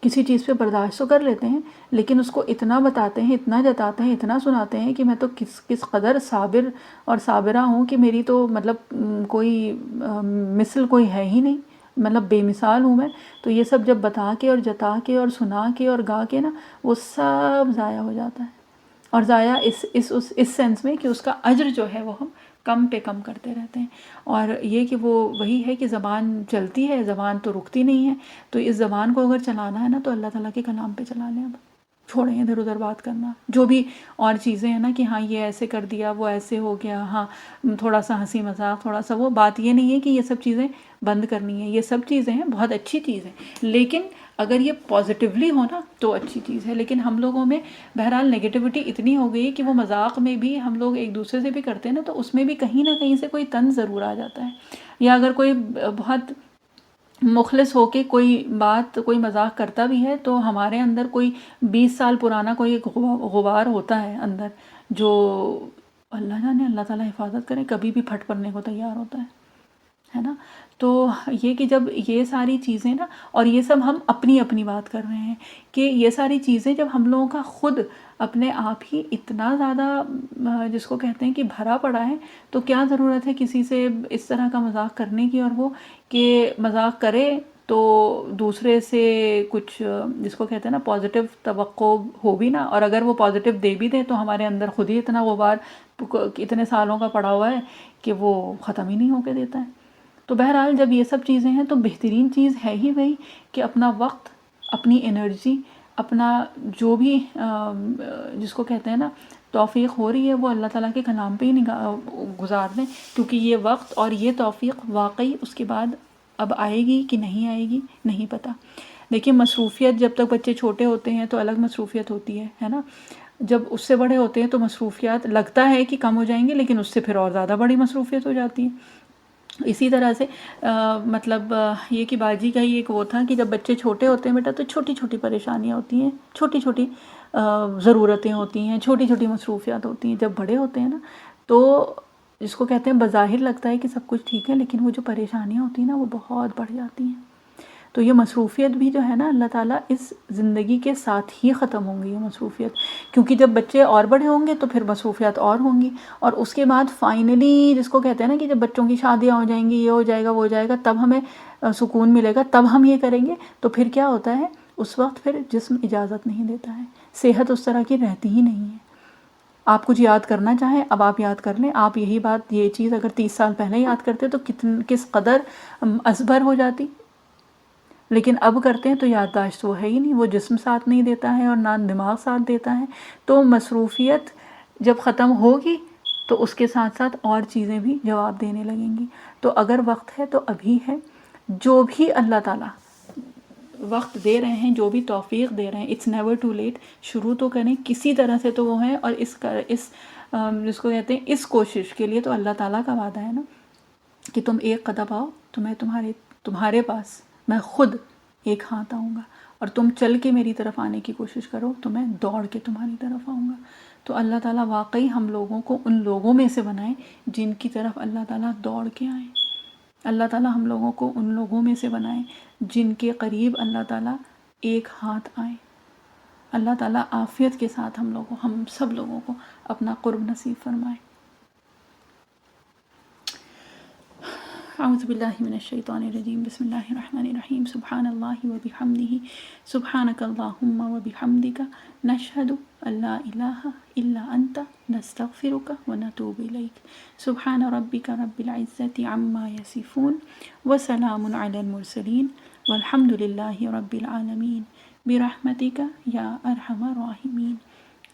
کسی چیز پہ برداشت تو کر لیتے ہیں، لیکن اس کو اتنا بتاتے ہیں، اتنا جتاتے ہیں، اتنا سناتے ہیں کہ میں تو کس قدر صابر اور صابرہ ہوں کہ میری تو مطلب کوئی مثل کوئی ہے ہی نہیں، مطلب بے مثال ہوں میں. تو یہ سب جب بتا کے اور جتا کے اور سنا کے اور گا کے نا، وہ سب ضائع ہو جاتا ہے. اور ضائع اس سینس میں کہ اس کا اجر جو ہے وہ ہم کم پہ کم کرتے رہتے ہیں. اور یہ کہ وہ وہی ہے کہ زبان چلتی ہے، زبان تو رکتی نہیں ہے. تو اس زبان کو اگر چلانا ہے نا تو اللہ تعالیٰ کے کلام پہ چلا لیں. اب چھوڑیں ادھر ادھر بات کرنا، جو بھی اور چیزیں ہیں نا کہ ہاں یہ ایسے کر دیا، وہ ایسے ہو گیا، ہاں تھوڑا سا ہنسی مذاق، تھوڑا سا وہ. بات یہ نہیں ہے کہ یہ سب چیزیں بند کرنی ہیں، یہ سب چیزیں ہیں، بہت اچھی چیز ہے، لیکن اگر یہ پازیٹیولی ہو نا تو اچھی چیز ہے. لیکن ہم لوگوں میں بہرحال نگیٹیوٹی اتنی ہو گئی کہ وہ مذاق میں بھی ہم لوگ ایک دوسرے سے بھی کرتے ہیں نا، تو اس میں بھی کہیں نہ کہیں سے کوئی طنز ضرور آ جاتا ہے. یا اگر کوئی بہت مخلص ہو کے کوئی بات، کوئی مذاق کرتا بھی ہے، تو ہمارے اندر کوئی 20 سال پرانا کوئی ایک غبار ہوتا ہے اندر، جو اللہ جانے، اللہ تعالیٰ حفاظت کرے، کبھی بھی پھٹ پڑنے کو تیار ہوتا ہے نا. تو یہ کہ جب یہ ساری چیزیں نا، اور یہ سب ہم اپنی اپنی بات کر رہے ہیں کہ یہ ساری چیزیں جب ہم لوگوں کا خود اپنے آپ ہی اتنا زیادہ جس کو کہتے ہیں کہ بھرا پڑا ہے، تو کیا ضرورت ہے کسی سے اس طرح کا مذاق کرنے کی. اور وہ کہ مذاق کرے تو دوسرے سے کچھ جس کو کہتے ہیں نا پازیٹیو توقع ہو بھی نا، اور اگر وہ پازیٹیو دے بھی دے تو ہمارے اندر خود ہی اتنا غبار اتنے سالوں کا پڑا ہوا ہے کہ وہ ختم ہی نہیں ہو کے دیتا ہے. تو بہرحال جب یہ سب چیزیں ہیں تو بہترین چیز ہے ہی وہی کہ اپنا وقت، اپنی انرجی، اپنا جو بھی جس کو کہتے ہیں نا توفیق ہو رہی ہے وہ اللہ تعالیٰ کے کلام پہ ہی گزار دیں. کیونکہ یہ وقت اور یہ توفیق واقعی اس کے بعد اب آئے گی کہ نہیں آئے گی نہیں پتہ. دیکھیے مصروفیت جب تک بچے چھوٹے ہوتے ہیں تو الگ مصروفیت ہوتی ہے نا. جب اس سے بڑے ہوتے ہیں تو مصروفیات لگتا ہے کہ کم ہو جائیں گے، لیکن اس سے پھر اور زیادہ بڑی مصروفیت ہو جاتی ہے. اسی طرح سے مطلب یہ کہ باجی کا ہی ایک وہ تھا کہ جب بچے چھوٹے ہوتے ہیں بیٹا تو چھوٹی چھوٹی پریشانیاں ہوتی ہیں، چھوٹی چھوٹی ضرورتیں ہوتی ہیں، چھوٹی چھوٹی مصروفیات ہوتی ہیں. جب بڑے ہوتے ہیں نا تو جس کو کہتے ہیں بظاہر لگتا ہے کہ سب کچھ ٹھیک ہے، لیکن وہ جو پریشانیاں ہوتی ہیں نا وہ بہت بڑھ جاتی ہیں. تو یہ مصروفیت بھی جو ہے نا اللہ تعالیٰ اس زندگی کے ساتھ ہی ختم ہوں گی یہ مصروفیت. کیونکہ جب بچے اور بڑے ہوں گے تو پھر مصروفیات اور ہوں گی، اور اس کے بعد فائنلی جس کو کہتے ہیں نا کہ جب بچوں کی شادیاں ہو جائیں گی، یہ ہو جائے گا وہ ہو جائے گا، تب ہمیں سکون ملے گا، تب ہم یہ کریں گے. تو پھر کیا ہوتا ہے اس وقت پھر جسم اجازت نہیں دیتا ہے، صحت اس طرح کی رہتی ہی نہیں ہے. آپ کچھ یاد کرنا چاہیں اب آپ یاد کر لیں، آپ یہی بات یہ چیز اگر 30 سال پہلے یاد کرتے تو کس قدر ازبر ہو جاتی. لیکن اب کرتے ہیں تو یادداشت وہ ہے ہی نہیں، وہ جسم ساتھ نہیں دیتا ہے اور نہ دماغ ساتھ دیتا ہے. تو مصروفیت جب ختم ہوگی تو اس کے ساتھ ساتھ اور چیزیں بھی جواب دینے لگیں گی. تو اگر وقت ہے تو ابھی ہے. جو بھی اللہ تعالیٰ وقت دے رہے ہیں، جو بھی توفیق دے رہے ہیں، اٹس نیور ٹو لیٹ. شروع تو کریں کسی طرح سے تو وہ ہیں. اور اس جس کو کہتے ہیں اس کوشش کے لیے تو اللہ تعالیٰ کا وعدہ ہے نا کہ تم ایک قدم آؤ تو میں تمہارے پاس میں خود ایک ہاتھ آؤں گا، اور تم چل کے میری طرف آنے کی کوشش کرو تو میں دوڑ کے تمہاری طرف آؤں گا. تو اللہ تعالیٰ واقعی ہم لوگوں کو ان لوگوں میں سے بنائیں جن کی طرف اللہ تعالیٰ دوڑ کے آئیں. اللہ تعالیٰ ہم لوگوں کو ان لوگوں میں سے بنائیں جن کے قریب اللہ تعالیٰ ایک ہاتھ آئیں. اللہ تعالیٰ عافیت کے ساتھ ہم سب لوگوں کو اپنا قرب نصیب فرمائے. اعوذ باللہ من الشیطان الرجیم. بسم اللہ الرحمن الرحیم. سبحان اللہ و بحمدہ، سبحانک اللہم و بحمدک، نشہد ان لا الہ الا انت، نستغفرک و نتوب الیک. سبحان ربک رب العزت عما یصفون، وسلام علی المرسلین، والحمد للہ رب العالمین، برحمتک یا ارحم الراحمین.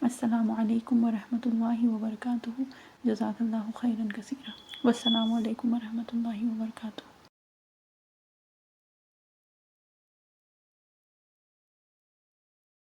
السلام علیکم ورحمۃ اللہ وبرکاتہ. جزاک اللہ خیرا کثیرا. والسلام علیکم ورحمۃ اللہ وبرکاتہ.